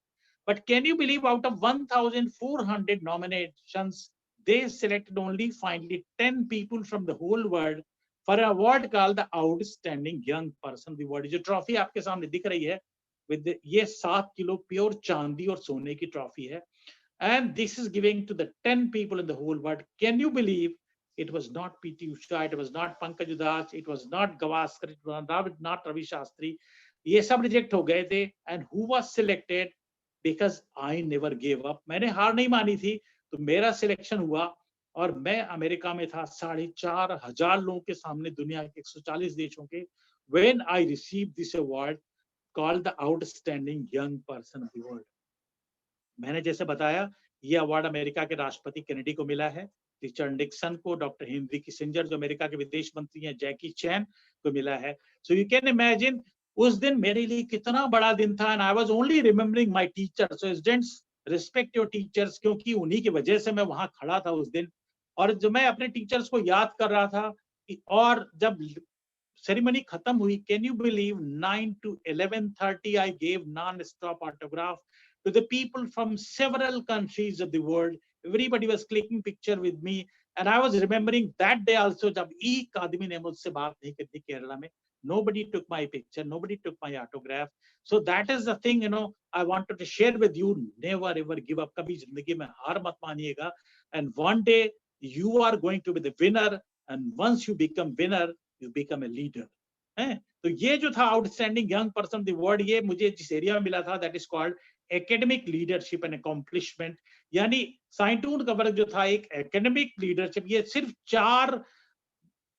But can you believe, out of 1,400 nominations, they selected only finally 10 people from the whole world for an award called the Outstanding Young Person. The award, जो ट्रॉफी आपके सामने दिख रही है, with ये 7 किलो प्योर चांदी और सोने की ट्रॉफी है. And this is giving to the 10 people in the whole world. Can you believe? It was not PT Usha, it was not Pankaj Udas, it was not Gavaskar, it was not Ravi Shastri. ये सब reject हो गए थे. And who was selected? Because I never gave up. मैंने हार नहीं मानी थी, तो मेरा सिलेक्शन हुआ. और मैं अमेरिका में था 4,500 लोगों के सामने, दुनिया के 140 देशों के. When I received this award called the Outstanding Young Person of the World. मैंने जैसे बताया, ये अवार्ड अमेरिका के राष्ट्रपति केनेडी को मिला है, रिचर्ड निक्सन को, डॉक्टर हेनरी किसिंजर जो अमेरिका के विदेश मंत्री हैं, जैकी चैन को मिला है. सो यू कैन इमेजिन उस दिन मेरे लिए कितना बड़ा दिन था. And I was only remembering my teacher. So students, respect your teachers, क्योंकि उन्हीं की वजह से मैं वहां खड़ा था उस दिन. और जो मैं अपने टीचर्स को याद कर रहा था, और जब सेरेमनी खत्म हुई, can you believe 9 to 11:30 I give non stop autograph to the people from several countries of the world. Everybody was clicking picture with me, and I was remembering that day also, जब एक आदमी ने मुझसे बात नहीं की थी केरला में. Nobody took my picture, nobody took my autograph. So that is the thing, you know, I wanted to share with you. Never ever give up. कभी जिंदगी में हार मत मानिएगा. And one day you are going to be the winner, and once you become winner, you become a leader. तो ये जो था outstanding young person the word, ये मुझे जिस एरिया में मिला था that is called academic leadership and accomplishment. यानी साइंटून का वर्ग जो था एक एकेडमिक लीडरशिप, ये सिर्फ 4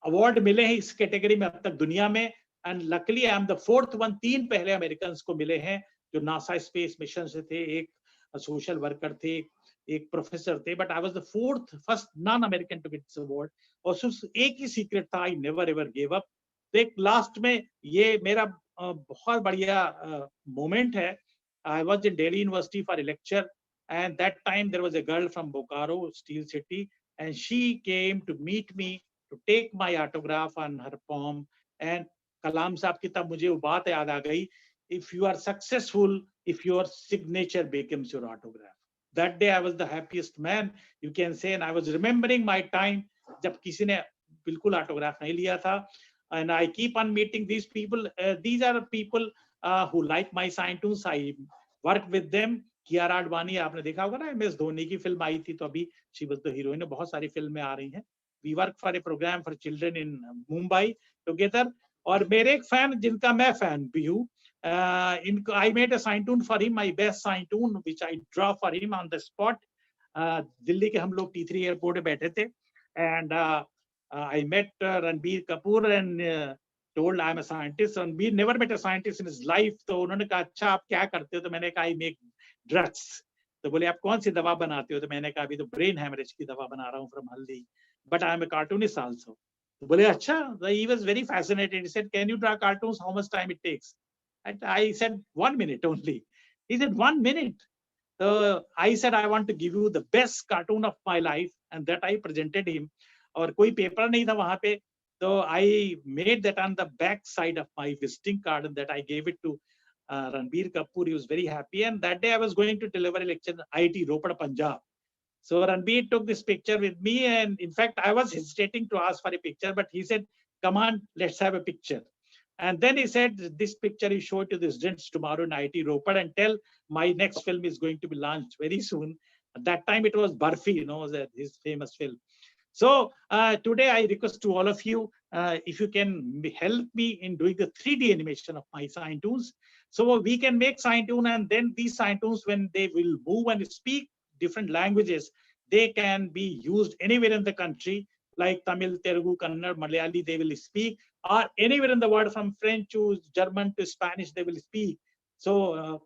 अवार्ड मिले हैं इस कैटेगरी में अब तक दुनिया में, and luckily I am the 4th one. 3 पहले अमेरिकन को मिले हैं जो नासा स्पेस मिशन से थे, एक सोशल वर्कर थे, एक प्रोफेसर थे, but I was the first non American to get this award. और सिर्फ एक ही सीक्रेट था, I never ever give up. तो एक लास्ट में ये मेरा बहुत बढ़िया मोमेंट है। I was in Delhi University for a lecture, and that time there was a girl from Bokaro Steel City, and she came to meet me to take my autograph on her poem. And Kalam साहब की तब मुझे वो बात याद आ गई, if you are successful, if your signature becomes your autograph. That day I was the happiest man, you can say, and I was remembering my time जब किसी ने बिल्कुल autograph नहीं लिया था. And I keep on meeting these people. These are people who like my Scientoons. I work with them. Kiara Advani आपने देखा होगा ना, MS धोनी की फिल्म आई थी तो अभी she was the heroine. बहुत सारी फिल्में आ रही हैं. We work for a program for children in Mumbai together. और मेरे एक फैन जिनका मैं फैन भी हूँ, इनको I made a Scientoon for him, my best Scientoon which I draw for him on the spot. Delhi के हम लोग T3 एयरपोर्ट पे बैठे थे, and I met Ranbir Kapoor and told I am a scientist. Ranbir never met a scientist in his life. तो उन्होंने कहा अच्छा आप क्या करते हो? तो मैंने कहा I make drugs. तो बोले आप कौन सी दवा बनाते हो? तो मैंने कहा अभी तो ब्रेन हेमरेज की दवा बना रहा हूँ फ्रॉम हल्दी, but I am a cartoonist also. तो बोले अच्छा, he was very fascinated. He said, can you draw cartoons? How much time it takes? And I said 1 minute only. He said 1 minute. So I said I want to give you the best cartoon of my life, and that I presented him. और कोई paper नहीं था वहां पे, तो I made that on the back side of my visiting card, and that I gave it to Ranbir Kapoor. He was very happy, and that day I was going to deliver a lecture in IIT Ropar, Punjab. So Ranbir took this picture with me, and in fact I was hesitating to ask for a picture, but he said, come on, let's have a picture. And then he said, this picture you show to the students tomorrow in IIT Ropar and tell my next film is going to be launched very soon. At that time it was Barfi, you know, his famous film. So today I request to all of you, if you can help me in doing the 3D animation of my Scientoons. So we can make Scientoon, and then these Scientoons, when they will move and speak different languages, they can be used anywhere in the country, like Tamil, Telugu, Kannada, Malayali, they will speak, or anywhere in the world, from French to German to Spanish, they will speak. So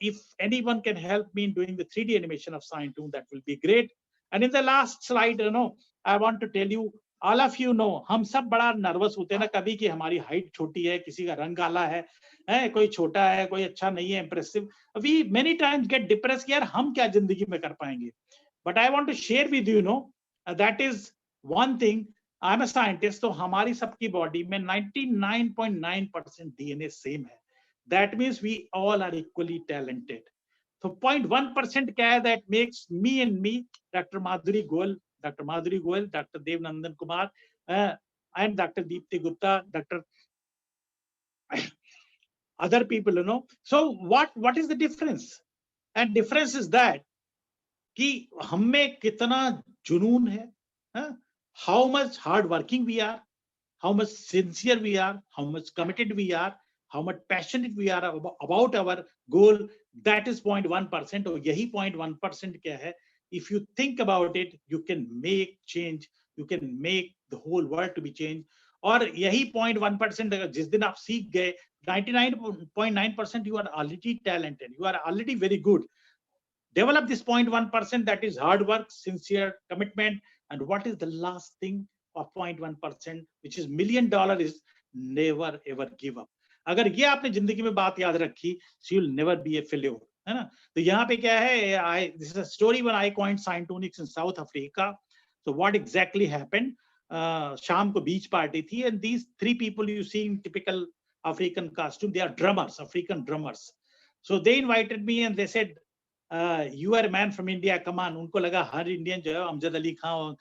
if anyone can help me in doing the 3D animation of Scientoon, that will be great. And in the last slide, you know, I want to tell you, all of you know, हम सब बड़ा nervous होते हैं ना कभी कि हमारी height छोटी है, किसी का रंग काला है, कोई छोटा है, कोई अच्छा नहीं है, impressive. We many times get depressed कि यार हम क्या जिंदगी में कर पाएंगे. But I want to share with you, you know, that is one thing. I'm a scientist, तो हमारी सबकी बॉडी में 99.9% DNA सेम है. That means we all are equally talented. So 0.1% क्या है, that makes me and me, Dr. Madhuri Goel, Dr. Dev Nandan Kumar, and Dr. Deepti Gupta, Dr. other people, you know. So what is the difference? And difference is that कि हम में कितना जुनून है, how much hard working we are, how much sincere we are, how much committed we are, how much passionate we are about our goal. That is 0.1%. और यही 0.1% क्या है? If you think about it, you can make change. You can make the whole world to be changed. और यही 0.1% जिस दिन आप सीख गए, 99.9% you are already talented. You are already very good. Develop this 0.1%, that is hard work, sincere commitment. And what is the last thing of 0.1%, which is $1 million, is never ever give up. अगर ये आपने जिंदगी में बात याद रखी, so you'll never be a failure, है ना? तो यहाँ पे क्या है, this is a story when I coined Scientonics in South Africa. So what exactly happened? शाम को beach party थी, and these 3 people you see in typical African costume, they are drummers, African drummers. So they invited me and they said, you are a man from India, come on. उनको लगा हर Indian जो है अमजद अली खान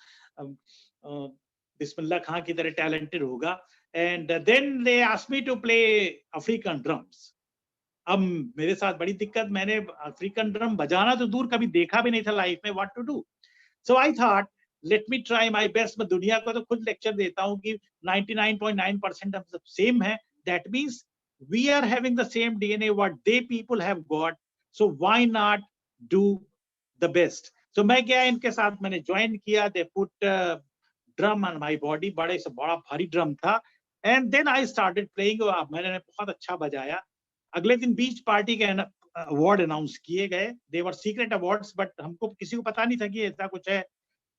और बिस्मिल्लाह खान की तरह talented होगा. And then they asked me to play African drums. अब मेरे साथ बड़ी दिक्कत, मैंने African drum बजाना तो दूर कभी देखा भी नहीं था लाइफ में, what to do. So I thought, let me try my best. मैं दुनिया को तो खुद लेक्चर देता हूँ कि 99.9% हम सब सेम है. That means we are having the same DNA what they people have got. So why not do the best? So मैं क्या इनके साथ मैंने ज्वाइन किया. They put drum on my body. बड़े से बड़ा भारी ड्रम था. And then I started playing. मैंने बहुत अच्छा बजाया. अगले दिन बीच पार्टी के अवार्ड अनाउंस किए गए. They were secret awards, but हमको किसी को पता नहीं था कि ऐसा कुछ है.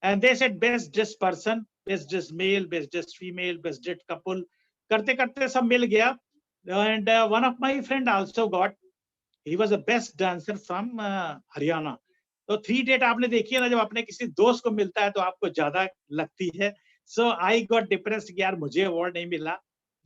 And they said best dressed person, best dressed male, best dressed female, best dressed couple. करते करते सब मिल गया. And one of my friend also got. He was the best dancer from Haryana. तो 3 डेट आपने देखी है ना, जब अपने किसी दोस्त को मिलता है तो आपको ज्यादा लगती है. So I got depressed कि यार मुझे अवार्ड नहीं मिला.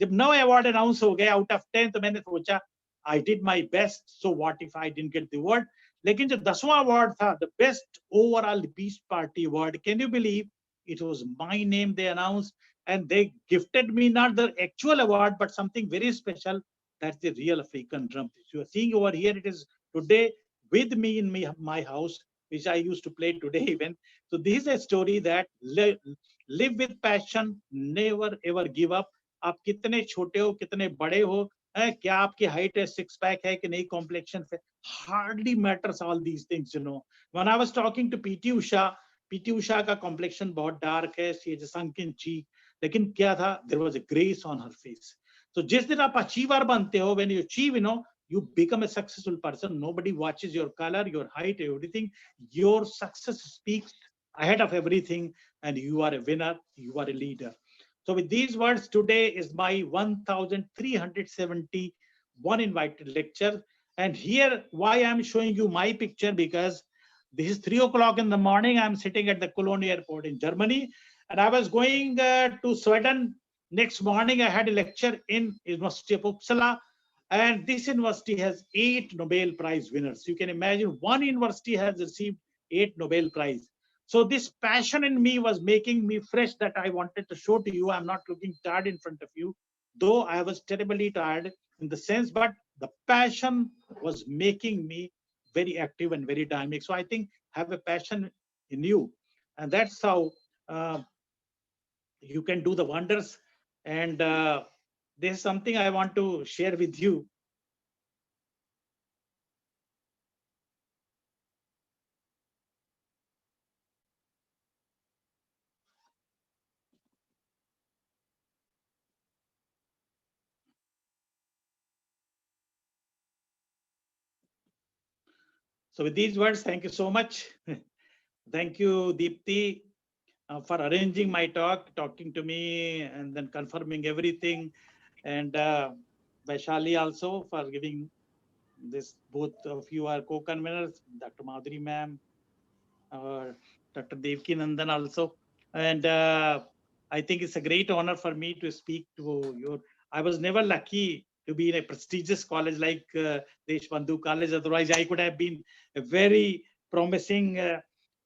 जब 9 अवार्ड अनाउंस हो गए आउट ऑफ 10 तो मैंने सोचा I did my best. So what if I didn't get the award? लेकिन जो 10वां अवार्ड था, the best overall beach party award, can you believe it was my name they announced, and they gifted me not the actual award but something very special. That's the real African drum. You are seeing over here, it is today with me in my house, which I used to play today even. So this is a story that live with passion, never ever give up. आप कितने छोटे हो, कितने बड़े हो, क्या आपकी height है, 6 पैक है कि नहीं, कॉम्प्लेक्शन है, hardly matters all these things, you know. When I was talking to PT Usha का कॉम्प्लेक्शन बहुत डार्क है, she has a sunken cheek, लेकिन क्या था, there was a grace on her face. So जिस दिन आप achiever बनते हो, when you achieve, you know, you become a successful person. Nobody watches your color, your height, everything. Your success speaks ahead of everything, and you are a winner, you are a leader. So with these words, today is my 1371 invited lecture. And here, why I'm showing you my picture, because this is 3 o'clock in the morning. I'm sitting at the Cologne airport in Germany, and I was going to Sweden. Next morning, I had a lecture in University of Uppsala, and this university has 8 Nobel Prize winners. You can imagine one university has received 8 Nobel Prize. So this passion in me was making me fresh, that I wanted to show to you. I'm not looking tired in front of you, though I was terribly tired in the sense, but the passion was making me very active and very dynamic. So I think have a passion in you, and that's how you can do the wonders. And this is something I want to share with you. So with these words, thank you so much. Thank you, Deepti, for arranging my talk, talking to me, and then confirming everything. And Vaishali also for giving this. Both of you are co-conveners, Dr. Madhuri ma'am, Dr. Devki Nandan also. And I think it's a great honor for me to speak to you. I was never lucky to be in a prestigious college like Deshbandhu College. Otherwise, I could have been a very promising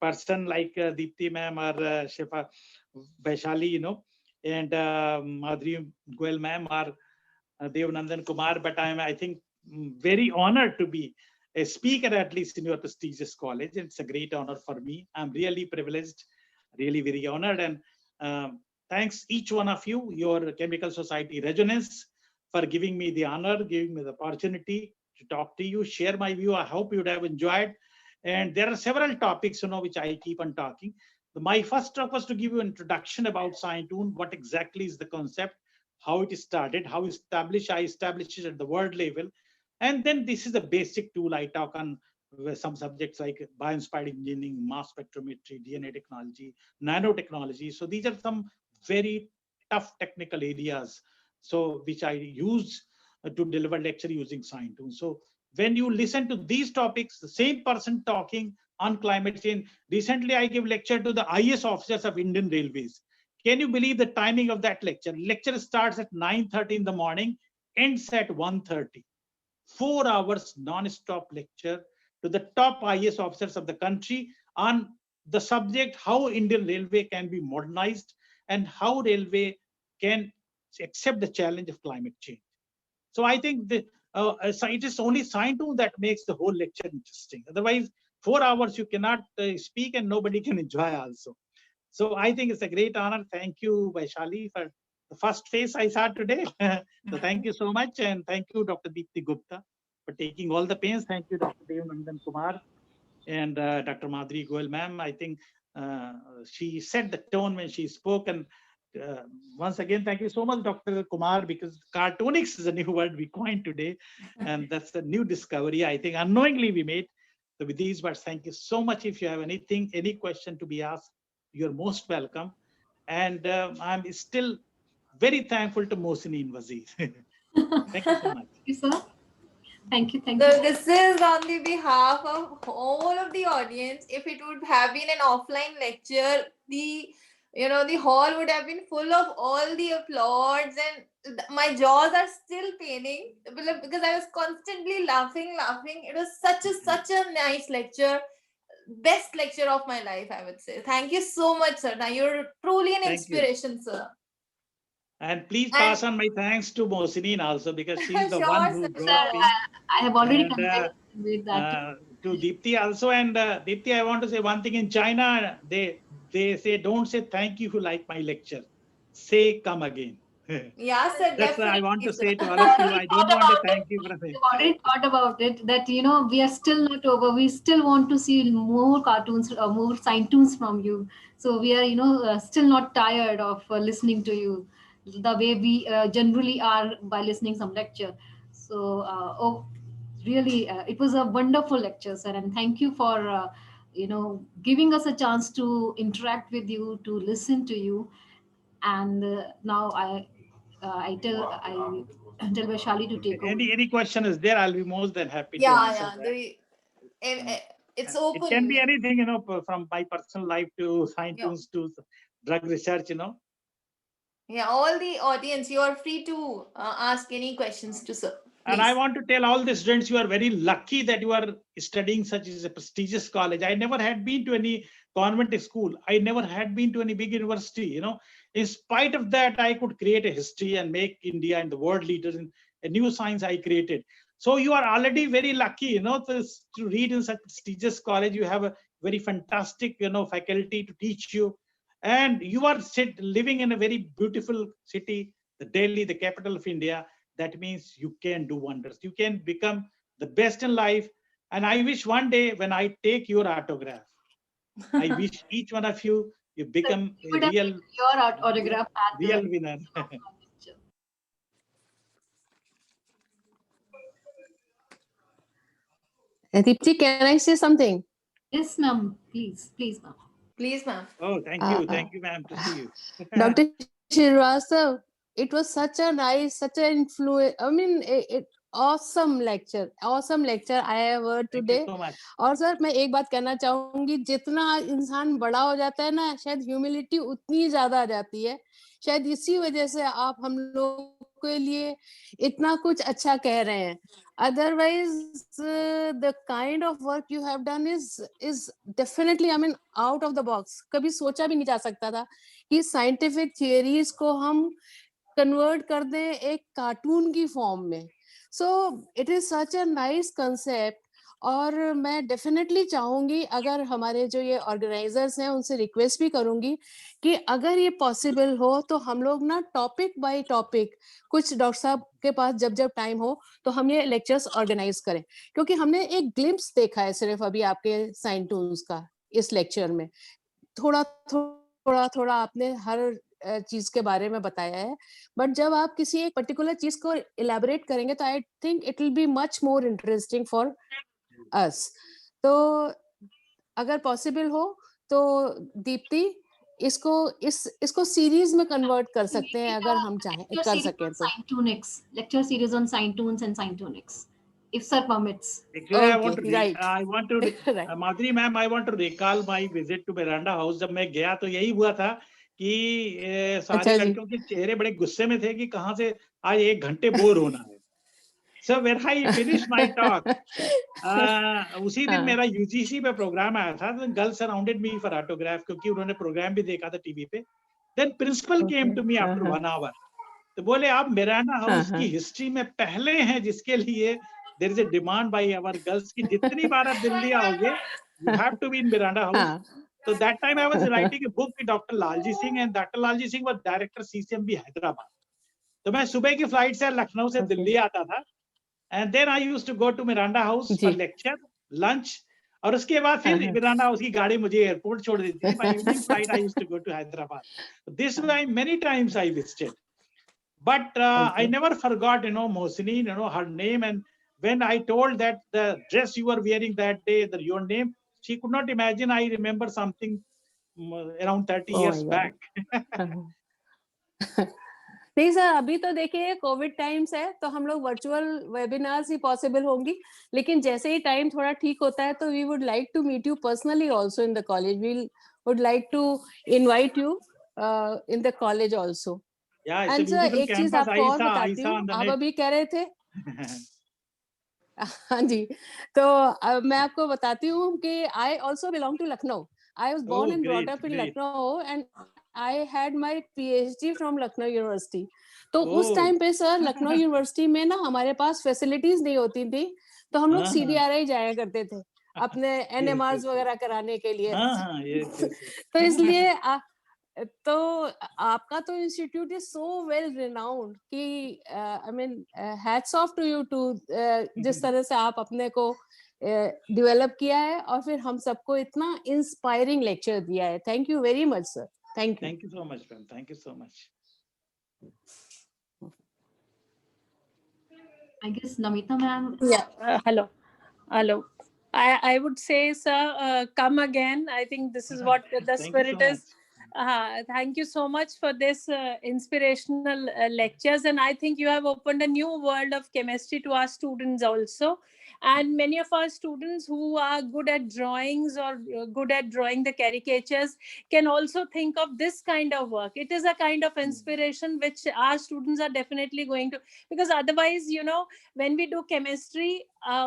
person like Deepti ma'am or Shifa Vaishali, you know, and Madhuri Goel ma'am or Devanandan Kumar. But I think, very honored to be a speaker, at least in your prestigious college. It's a great honor for me. I'm really privileged, really very honored. And thanks each one of you, your Chemical Society Resonance, for giving me the honor, giving me the opportunity to talk to you, share my view. I hope you would have enjoyed. And there are several topics, you know, which I keep on talking. My first talk was to give you an introduction about SciTune, what exactly is the concept, how it started, how I established it at the world level. And then this is a basic tool. I talk on some subjects like bio-inspired engineering, mass spectrometry, DNA technology, nanotechnology. So these are some very tough technical areas, so which I use to deliver lecture using SciTune. So when you listen to these topics, the same person talking on climate change. Recently, I gave lecture to the IS officers of Indian Railways. Can you believe the timing of that lecture? Lecture starts at 9:30 in the morning, ends at 1:30. 4 hours non-stop lecture to the top IS officers of the country on the subject how Indian Railway can be modernized and how railway can accept the challenge of climate change. So I think so it is only SciTune that makes the whole lecture interesting. Otherwise, 4 hours you cannot speak and nobody can enjoy also. So I think it's a great honor. Thank you, Vaishali, for the first face I saw today. So thank you so much. And thank you, Dr. Deepti Gupta, for taking all the pains. Thank you, Dr. Dev Nandan Kumar and Dr. Madhuri Goel, ma'am. I think she set the tone when she spoke. And once again, thank you so much, Dr. Kumar, because cartoonics is a new word we coined today. And that's a new discovery, I think, unknowingly we made. So with these words, thank you so much. If you have anything, any question to be asked, you're most welcome. And I'm still very thankful to Mohsin Wazir. Thank you so much. Thank you, sir. Thank you. Thank So you. this is on the behalf of all of the audience. If it would have been an offline lecture, the hall would have been full of all the applause, and my jaws are still paining because I was constantly laughing. It was such a nice lecture. Best lecture of my life, I would say. Thank you so much, sir. Now you're truly an Thank you. inspiration, sir. And please pass on my thanks to Mohsineen also, because she's the Sure, one who sir, brought sure. me. I have already And, conveyed that. to Deepti also. And Deepti, I want to say one thing. In China, they say, don't say thank you if you like my lecture. Say come again. Yeah, sir. That's what I want to Definitely, say to sir. all of you. I don't want to About thank you for We've already thought about it, that we are still not over. We still want to see more cartoons, more Scientoons from you. So we are still not tired of listening to you the way we generally are by listening some lecture. So really, it was a wonderful lecture, sir, and thank you for giving us a chance to interact with you, to listen to you. And now I tell Vaishali to take over. any question is there, I'll be more than happy to Yeah, answer yeah. that. It's It open. can be anything, from my personal life to Scientoons to drug research, Yeah, all the audience, you are free to ask any questions to sir. And I Please. want to tell all the students, you are very lucky that you are studying such as a prestigious college. I never had been to any convent school. I never had been to any big university. In spite of that, I could create a history and make India and the world leaders in a new science I created. So you are already very lucky, to read in such prestigious college. You have a very fantastic, faculty to teach you. And you are living in a very beautiful city, the Delhi, the capital of India. That means you can do wonders. You can become the best in life. And I wish one day when I take your autograph, I wish each one of you become You a would have real, taken your autograph at real the winner. lecture. Deepti, can I say something? Yes, ma'am. Please, ma'am. Please, ma'am. Oh, thank Uh, you, ma'am, to see you. Dr. Srivastava, it was such a nice, such an influence. I mean, awesome lecture I have heard Thank you today. so much. और sir मैं एक बात कहना चाहूंगी, जितना इंसान बड़ा हो जाता है ना, शायद ह्यूमिलिटी उतनी ज्यादा आ जाती है. शायद इसी वजह से आप हम लोग के लिए इतना कुछ अच्छा कह रहे हैं. Otherwise, the kind of work you have done is definitely, I mean, out of the box. कभी सोचा भी नहीं जा सकता था कि साइंटिफिक थियरीज को हम कन्वर्ट कर दें एक कार्टून की फॉर्म में. So it is such a nice concept. और मैं डेफिनेटली चाहूंगी, अगर हमारे जो ये ऑर्गेनाइजर्स हैं उनसे रिक्वेस्ट भी करूंगी कि अगर ये पॉसिबल हो तो हम लोग ना टॉपिक बाय टॉपिक, कुछ डॉक्टर साहब के पास जब जब टाइम हो तो हम ये लेक्चर्स ऑर्गेनाइज करें. क्योंकि हमने एक ग्लिम्प्स देखा है सिर्फ अभी आपके साइंटून्स का इस लेक्चर में. थोड़ा आपने हर चीज के बारे में बताया है, बट जब आप किसी एक पर्टिकुलर चीज को इलेबोरेट करेंगे तो I think it will be much more interesting for us. तो अगर पॉसिबल हो तो दीप्ति इसको सीरीज में कन्वर्ट कर सकते हैं, अगर हम चाहें कर सकें तो. Lecture series on Scientoons and Scientonics, if sir permits. Actually, Okay, I want to, right. Madhuri ma'am, I want to recall my visit to Miranda House. जब मैं गया तो यही हुआ था कि सारे अच्छा जी. लड़कियों के चेहरे बड़े गुस्से में थे कि कहाँ से आज 1 घंटे बोर होना है. So when I finished my talk, उसी दिन हाँ. मेरा UGC पे प्रोग्राम आया था. तो girls surrounded me for autograph, क्योंकि उन्होंने प्रोग्राम भी देखा था टीवी पे. Then principal came to me after 1 hour. तो बोले आप मिरांडा हाउस की हिस्ट्री में पहले हैं जिसके लिए there is a demand by our girls कि जितनी बार आप दिल्ली आओगे, you have to be in Miranda House. So that time I was writing a book with Dr. Lalji Singh, and Dr. Lalji Singh was director CCMB Hyderabad. तो मैं सुबह की flight से लखनऊ से दिल्ली आता था, and then I used to go to Miranda House for ji. lecture, lunch, और उसके बाद फिर हाँ। मिरांडा हाउस की गाड़ी मुझे एयरपोर्ट छोड़ देती थी. By evening flight I used to go to Hyderabad. This way many times I visited, but I never forgot, Mohsini, her name. And when I told that the dress you were wearing that day, your name, she could not imagine. I remember something around 30 Oh my years God. back. नहीं sir, अभी तो देखिए Covid times है, तो हम लोग virtual webinars ही possible होंगी, लेकिन जैसे ही टाइम थोड़ा ठीक होता है तो we would like to meet you personally also in the college. We would like to invite you in the college also. Yeah, it's a and sir beautiful एक चीज campus. आपको और I बताती saw हूँ, on the आप net. अभी कह रहे थे हाँ जी, तो मैं आपको बताती हूँ कि I also belong to Lucknow. I was born Oh, and brought great, up in great. Lucknow and I had my PhD from Lucknow university. तो उस Oh. टाइम पे सर लखनऊ यूनिवर्सिटी में ना हमारे पास फैसिलिटीज नहीं होती थी, तो हम लोग हाँ, CDRI जाया करते थे अपने NMRs yes. वगैरह कराने के लिए. हाँ, yes. तो इसलिए तो आपका तो institute is so well renowned कि I mean hats off to you too जिस तरह से आप अपने को डेवलप किया है और फिर हम सबको इतना इंस्पायरिंग लेक्चर दिया है. Thank you very much sir. Thank you. Thank you so much, ma'am. Thank you so much. I guess Namita ma'am. Yeah, hello. I would say, sir, come again. I think this is what the Thank you spirit so is. Thank you so much for this inspirational lectures, and I think you have opened a new world of chemistry to our students also. And many of our students who are good at drawings or good at drawing the caricatures can also think of this kind of work. It is a kind of inspiration which our students are definitely going to, because otherwise, when we do chemistry,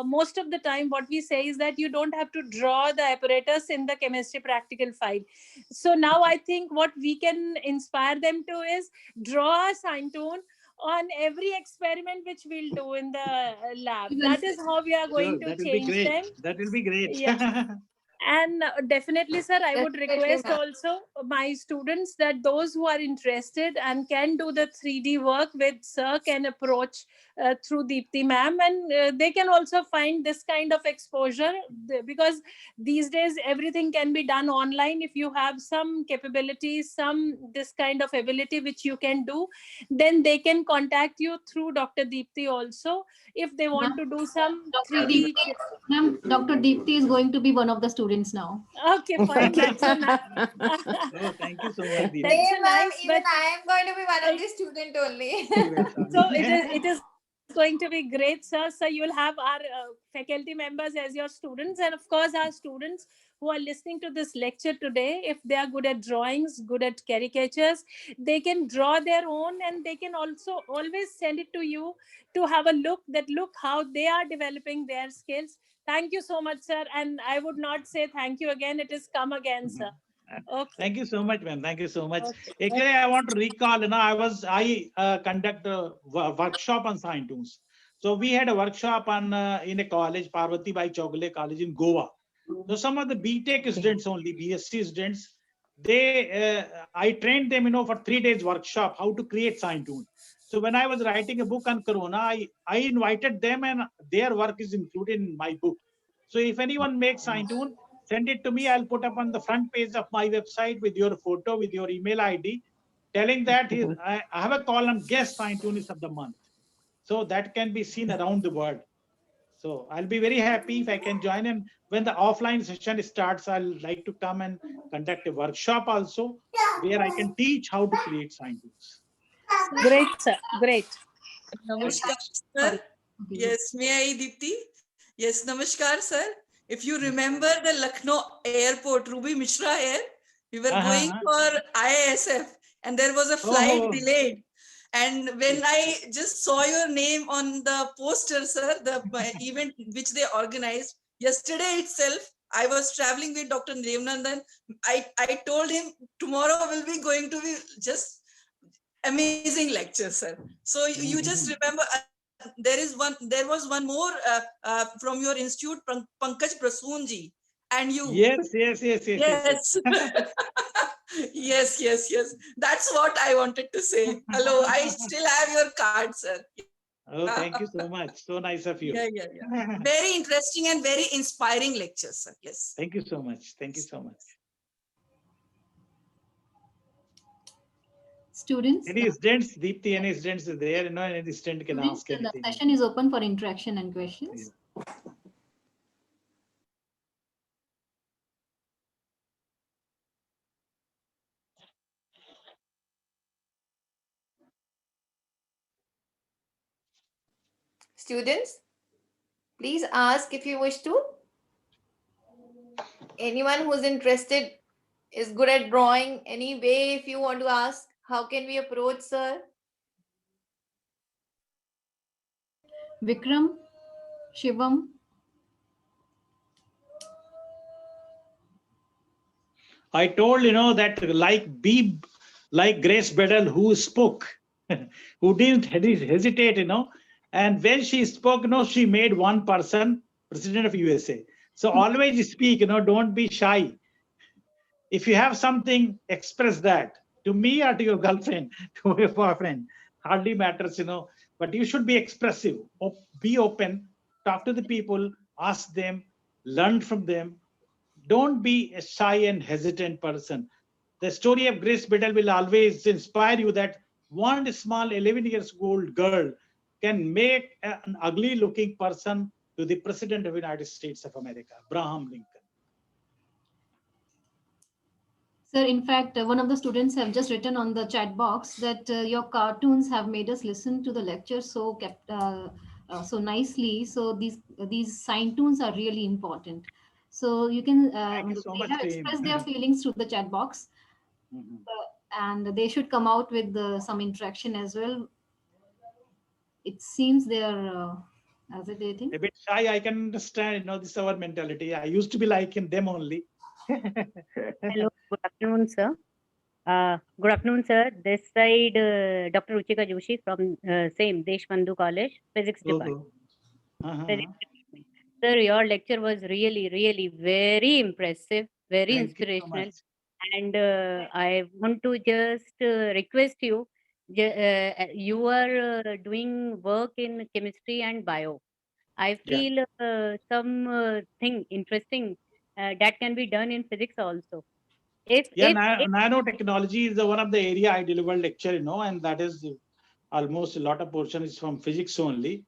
most of the time what we say is that you don't have to draw the apparatus in the chemistry practical file. So now I think what we can inspire them to is draw a sine tune on every experiment which we'll do in the lab. That is how we are going Sure, to that will be change great. them. That will be great. Yeah. And definitely, sir, I would Definitely, request ma'am. also my students that those who are interested and can do the 3D work with sir can approach through Deepti ma'am, and they can also find this kind of exposure because these days everything can be done online. If you have some capabilities, this kind of ability which you can do, then they can contact you through Dr. Deepti also if they want to do some Dr. 3D. Deepti, ma'am, Dr. Deepti is going to be one of the students now. Okay, fine. That's so nice. Oh, thank you so much, Deepti. That's Hey, so ma'am, nice, even but I am going to be one of the student only. so it is going to be great, sir. So you will have our faculty members as your students, and of course our students who are listening to this lecture today, if they are good at drawings, good at caricatures, they can draw their own, and they can also always send it to you to have a look how they are developing their skills. Thank you so much, sir. And I would not say thank you again. It is come again, sir. Okay. Thank you so much, ma'am. Thank you so much. Okay. Actually, I want to recall, I conduct a workshop on sine tunes. So we had a workshop on in a college, Parvati Bai Chowgule College in Goa. So some of the BTech students only, BSc students, I trained them, for 3 days workshop, how to create sine tune. So when I was writing a book on Corona, I invited them, and their work is included in my book. So if anyone makes sine tune, send it to me. I'll put up on the front page of my website with your photo, with your email ID, telling that I have a column, guest sine tunist of the month. So that can be seen around the world. So I'll be very happy if I can join. And when the offline session starts, I'll like to come and conduct a workshop also, where I can teach how to create sine tunes. Great, sir. Great. Namaskar, sir. Yes, may I, Deepti? Yes, namaskar, sir. If you remember the Lucknow airport, Ruby Mishra Air, we were going for IISF, and there was a flight delayed. And when I just saw your name on the poster, sir, the event which they organized yesterday itself, I was traveling with Dr. Devnandan. I told him tomorrow will be going to be just amazing lecture, sir. So you just remember there was one more from your institute, Pankaj Prasoonji. and you. Yes. Yes. Yes. That's what I wanted to say. Hello, I still have your card, sir. Oh, thank you so much. So nice of you. Yeah. Very interesting and very inspiring lectures, sir. Yes. Thank you so much. Thank you so much. Students, Any students, Deepti, any students is there? Any student can students, ask the anything. session is open for interaction and questions. Students, please ask if you wish to. Anyone who's interested is good at drawing. Any way, if you want to ask, how can we approach, sir? Vikram, Shivam. I told that like Grace Bedell, who spoke, who didn't hesitate, and when she spoke, she made one person president of USA. So always speak, don't be shy. If you have something, express that to me or to your girlfriend, to your boyfriend, hardly matters, but you should be expressive, be open, talk to the people, ask them, learn from them. Don't be a shy and hesitant person. The story of Grace Biddle will always inspire you that one small 11 years old girl can make an ugly looking person to the President of the United States of America, Abraham Lincoln. Sir, in fact, one of the students have just written on the chat box that your cartoons have made us listen to the lecture so so nicely. So these sign tunes are really important. So you can Thank you so they much have to him. expressed their feelings through the chat box, and they should come out with some interaction as well. It seems they are hesitating. A bit shy, I can understand. This is our mentality. I used to be like in them only. Hello, good afternoon, sir. Good afternoon, sir. This side, Dr. Ruchika Joshi from same Deshbandhu College, Physics Department. Physics Department. Sir, your lecture was really very impressive, very Thank inspirational. you so much. And I want to just request you, you are doing work in chemistry and bio. I feel some thing interesting that can be done in physics also. If Nanotechnology is one of the area I deliver lecture, and that is almost a lot of portion is from physics only.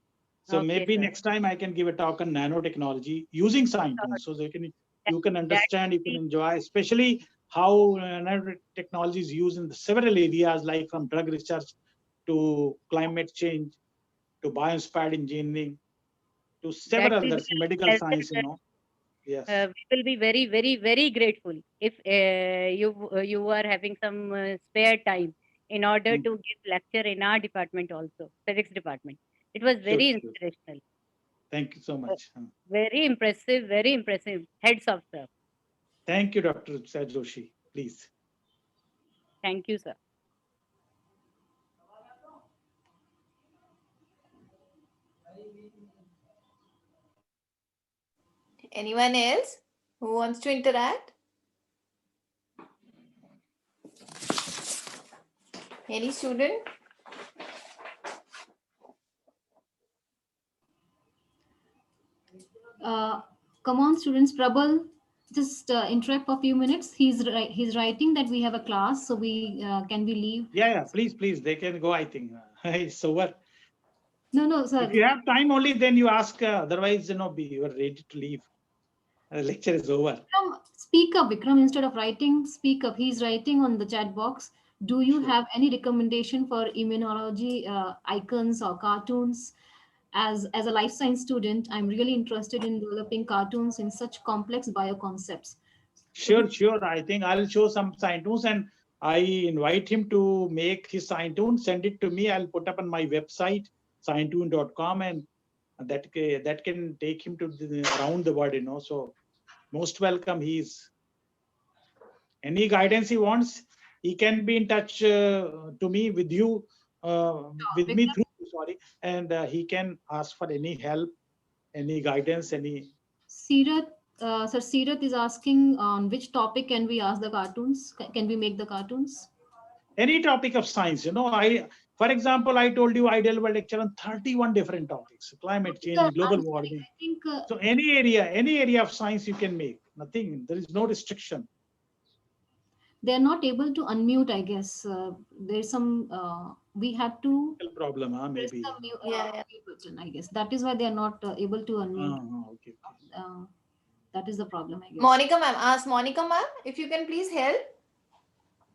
So Okay, maybe sir. next time I can give a talk on nanotechnology using sign tunes, so you can understand, you can enjoy, especially how nanotechnology is used in several areas, like from drug research to climate change to bioinspired engineering to several That will others, be medical a science, pleasure. Yes. We will be very grateful if you are having some spare time in order to give lecture in our department also, physics department. It was very Sure. inspirational. Thank you so much. Very impressive. Heads off, sir. Thank you, Dr. Joshi. Please. Thank you, sir. Anyone else who wants to interact? Any student? Come on, students. Prabal, just interact for a few minutes. He's writing that we have a class, so we can we leave? Yeah. Please. They can go. I think it's over. No, sir. If you have time only, then you ask. Otherwise, you are ready to leave. The lecture is over. Speak up, Vikram. Instead of writing, speak up. He's writing on the chat box. Do you have any recommendation for immunology icons or cartoons? As a life science student, I'm really interested in developing cartoons in such complex bio concepts. Sure. I think I'll show some sign tunes, and I invite him to make his sign tune. Send it to me. I'll put up on my website, signtune.com, and that can take him to around the world. So most welcome. He's any guidance he wants. He can be in touch to me with you, with me through. And he can ask for any help, any guidance, any. Sirat Sir Sirat is asking on which topic can we ask the cartoons? Can we make the cartoons? Any topic of science, for example, I told you I delivered a lecture on 31 different topics: climate change, global warming. I think So any area of science you can make. Nothing, there is no restriction. they're not able to unmute, I guess. There's some, we have to Problem, press maybe. the mute, Yeah, mute button, I guess. That is why they're not able to unmute. Okay. That is the problem, I guess. Monica ma'am, ask Monica ma'am if you can please help.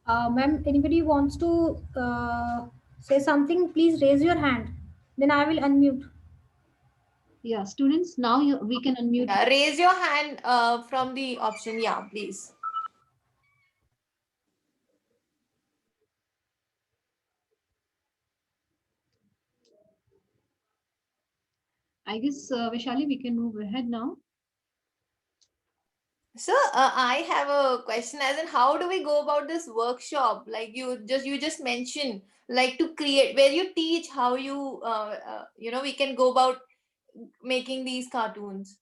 Ma'am, anybody wants to say something, please raise your hand. Then I will unmute. Yeah, students, now we can unmute. Yeah, raise your hand from the option. Yeah, please. I guess, Vishali, we can move ahead now. So I have a question as in how do we go about this workshop? Like you just mentioned, like to create where you teach how you we can go about making these cartoons.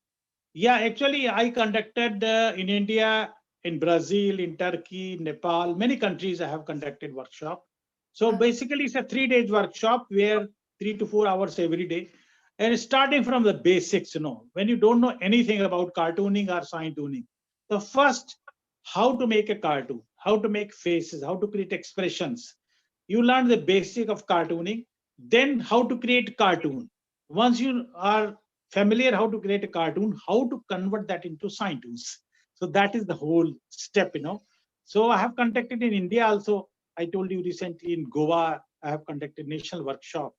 Yeah, actually, I conducted in India, in Brazil, in Turkey, Nepal, many countries I have conducted workshop. So basically, it's a 3 days workshop where 3 to 4 hours every day. And starting from the basics, when you don't know anything about cartooning or sign tuning, the first, how to make a cartoon, how to make faces, how to create expressions. You learn the basic of cartooning, then how to create cartoon. Once you are familiar how to create a cartoon, how to convert that into sign tunes. So that is the whole step, So I have conducted in India also. I told you recently in Goa, I have conducted national workshop.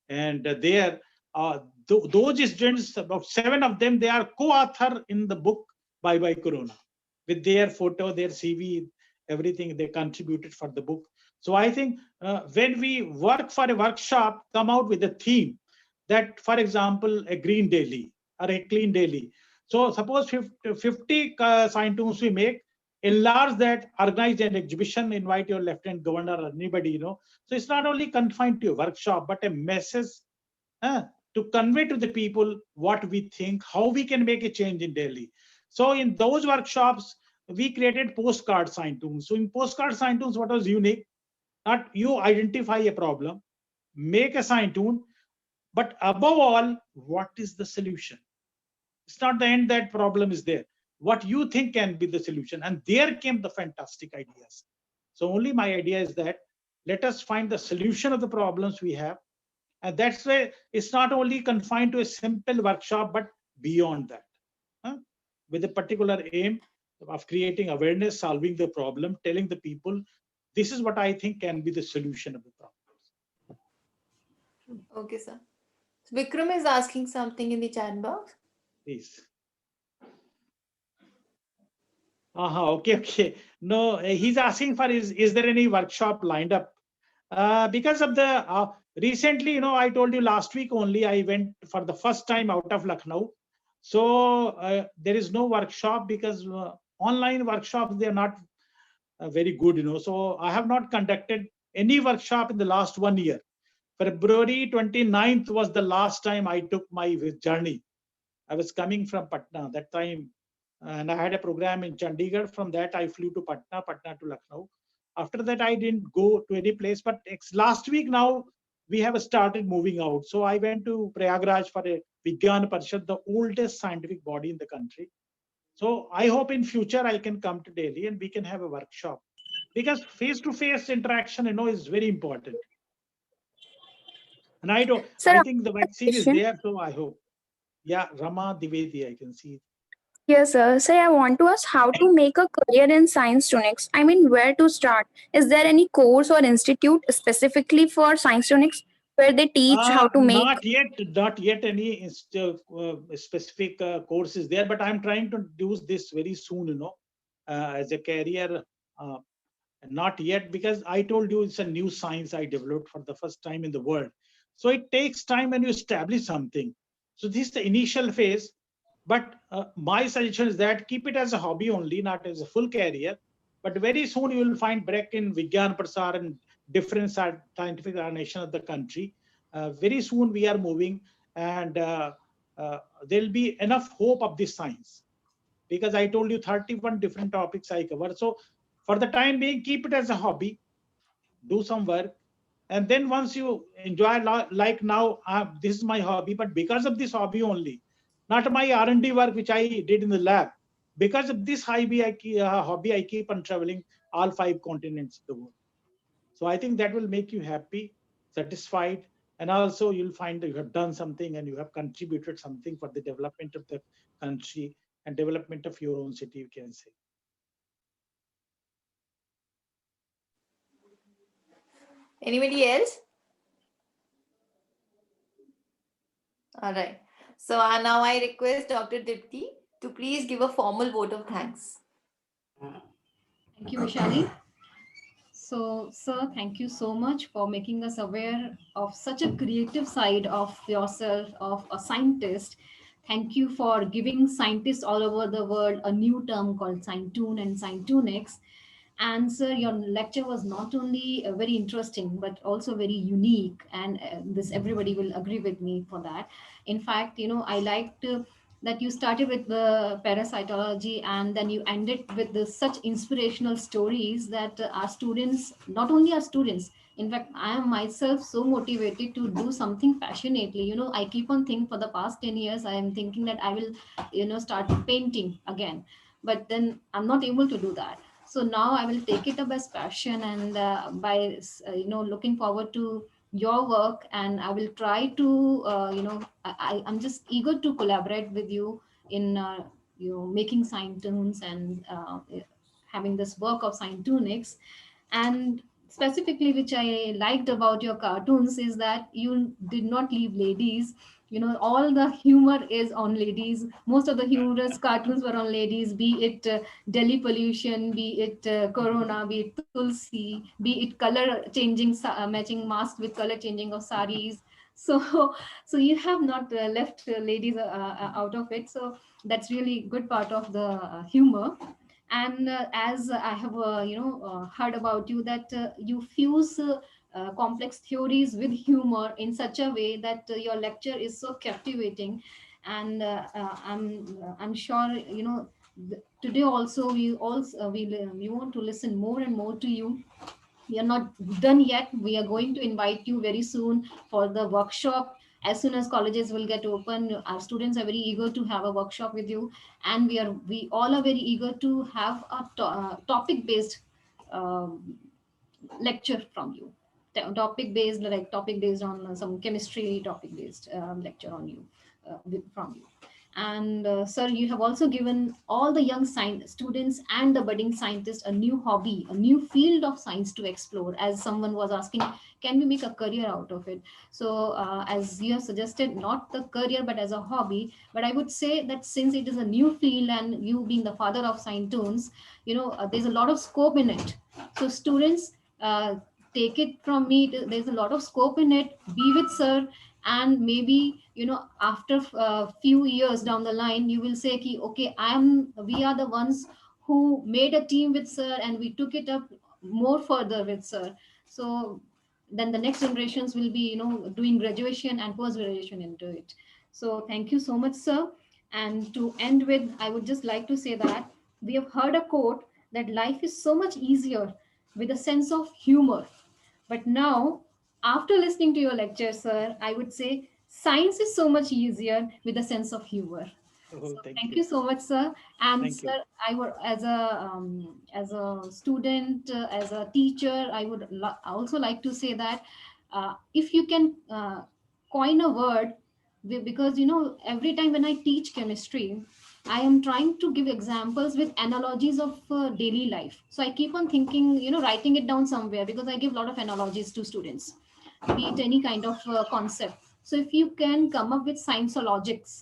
And there, those students, about 7 of them, they are co-author in the book Bye Bye Corona. With their photo, their CV, everything they contributed for the book. So I think when we work for a workshop, come out with a theme that, for example, a green Delhi or a clean Delhi. So suppose 50 sign tunes we make, enlarge that, organize an exhibition, invite your lieutenant governor or anybody, So it's not only confined to a workshop, but a message to convey to the people what we think, how we can make a change in Delhi. So in those workshops, we created postcard sign tunes. So in postcard sign tunes, what was unique? Not you identify a problem, make a sign tune, but above all, what is the solution? It's not the end that problem is there. What you think can be the solution. And there came the fantastic ideas. So only my idea is that let us find the solution of the problems we have. And that's why it's not only confined to a simple workshop, but beyond that, with a particular aim of creating awareness, solving the problem, telling the people, this is what I think can be the solution of the problem. Okay, sir. So Vikram is asking something in the chat box. Please. Okay. No, he's asking for is there any workshop lined up? Because of the recently, I told you last week only I went for the first time out of Lucknow. So there is no workshop because online workshops, they are not very good, So I have not conducted any workshop in the last 1 year. February 29th was the last time I took my journey. I was coming from Patna that time, and I had a program in Chandigarh. From that, I flew to Patna to Lucknow. After that, I didn't go to any place. But last week now, we have started moving out. So I went to Prayagraj for a Vigyan Parishad, the oldest scientific body in the country. So I hope in future I can come to Delhi and we can have a workshop. Because face-to-face interaction, is very important. And I think the vaccine is there, so I hope. Yeah, Rama Divedi, I can see. Yes, sir. So I want to ask how to make a career in Science Tunics. I mean, where to start? Is there any course or institute specifically for Science Tunics where they teach how to make? Not yet any specific courses there, but I'm trying to do this very soon, as a career. Not yet, because I told you it's a new science I developed for the first time in the world. So it takes time when you establish something. So this is the initial phase. But my suggestion is that keep it as a hobby only, not as a full career. But very soon you will find break in Vigyan Prasar and different scientific organization of the country. Very soon we are moving, and there'll be enough hope of this science. because I told you 31 different topics I cover. So for the time being, keep it as a hobby, do some work. And then once you enjoy, like now, this is my hobby, but because of this hobby only, not my R&D work, which I did in the lab, because of this hobby, I keep on traveling all 5 continents of the world. So I think that will make you happy, satisfied, and also you'll find that you have done something and you have contributed something for the development of the country and development of your own city, you can say. Anybody else? All right. So now I request Dr. Dipti to please give a formal vote of thanks. Thank you, Vishali. So, sir, thank you so much for making us aware of such a creative side of yourself, of a scientist. Thank you for giving scientists all over the world a new term called Scientoon and Scientonics. And sir, your lecture was not only very interesting, but also very unique. And this everybody will agree with me for that. In fact, I liked that you started with the parasitology and then you ended with such inspirational stories that our students, not only our students, in fact, I am myself so motivated to do something passionately. I keep on thinking for the past 10 years, I am thinking that I will, start painting again. But then I'm not able to do that. So now I will take it up as passion, and by looking forward to your work, and I will try to I'm just eager to collaborate with you in making Scientoons and having this work of Scientonics. And specifically, which I liked about your cartoons is that you did not leave ladies. All the humor is on ladies. Most of the humorous cartoons were on ladies, be it Delhi pollution, be it corona, be it Tulsi, be it color changing, matching mask with color changing of saris. So so you have not left ladies out of it. So that's really good part of the humor. And as I have heard about you, that you fuse complex theories with humor in such a way that your lecture is so captivating. And I'm sure today also we want to listen more and more to you. We are not done yet. We are going to invite you very soon for the workshop. As soon as colleges will get open, our students are very eager to have a workshop with you, and we all are very eager to have a topic based lecture from you. Topic based on some chemistry topic based lecture on you from you. And sir, you have also given all the young science students and the budding scientists a new hobby, a new field of science to explore. As someone was asking, can we make a career out of it? So as you have suggested, not the career but as a hobby. But I would say that since it is a new field and you being the father of Scientoons, there's a lot of scope in it. So students, take it from me, there's a lot of scope in it. Be with sir, and maybe after a few years down the line, you will say, okay, we are the ones who made a team with sir and we took it up more further with sir. So then the next generations will be doing graduation and post graduation into it. So thank you so much, sir. And to end with, I would just like to say that we have heard a quote that life is so much easier with a sense of humor. But now, after listening to your lecture, sir, I would say science is so much easier with a sense of humor. Oh, thank you so much, sir. And thank sir, I would, as a student, as a teacher, I would also like to say that if you can coin a word, because every time when I teach chemistry, I am trying to give examples with analogies of daily life. So I keep on thinking, writing it down somewhere, because I give a lot of analogies to students, be it any kind of concept. So if you can come up with scienceologies,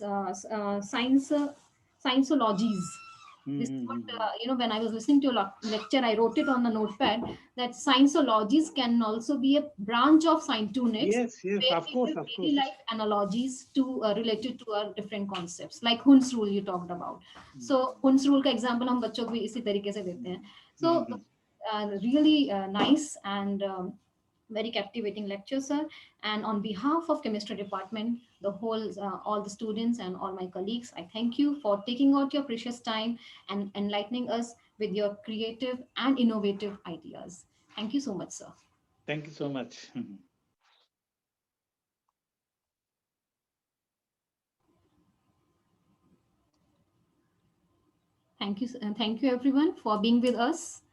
this is what, when I was listening to a lecture, I wrote it on a notepad that scienceologies can also be a branch of Scientonics. Yes, of course, of course. Daily life analogies to related to our different concepts, like Hund's rule you talked about. So Hund's rule ka example hum bachchon ko isi tarike se dete hain. So really nice. And Very captivating lecture, sir. And on behalf of chemistry department, the whole, all the students and all my colleagues, I thank you for taking out your precious time and enlightening us with your creative and innovative ideas. Thank you so much, sir. Thank you so much. Thank you, and thank you everyone for being with us.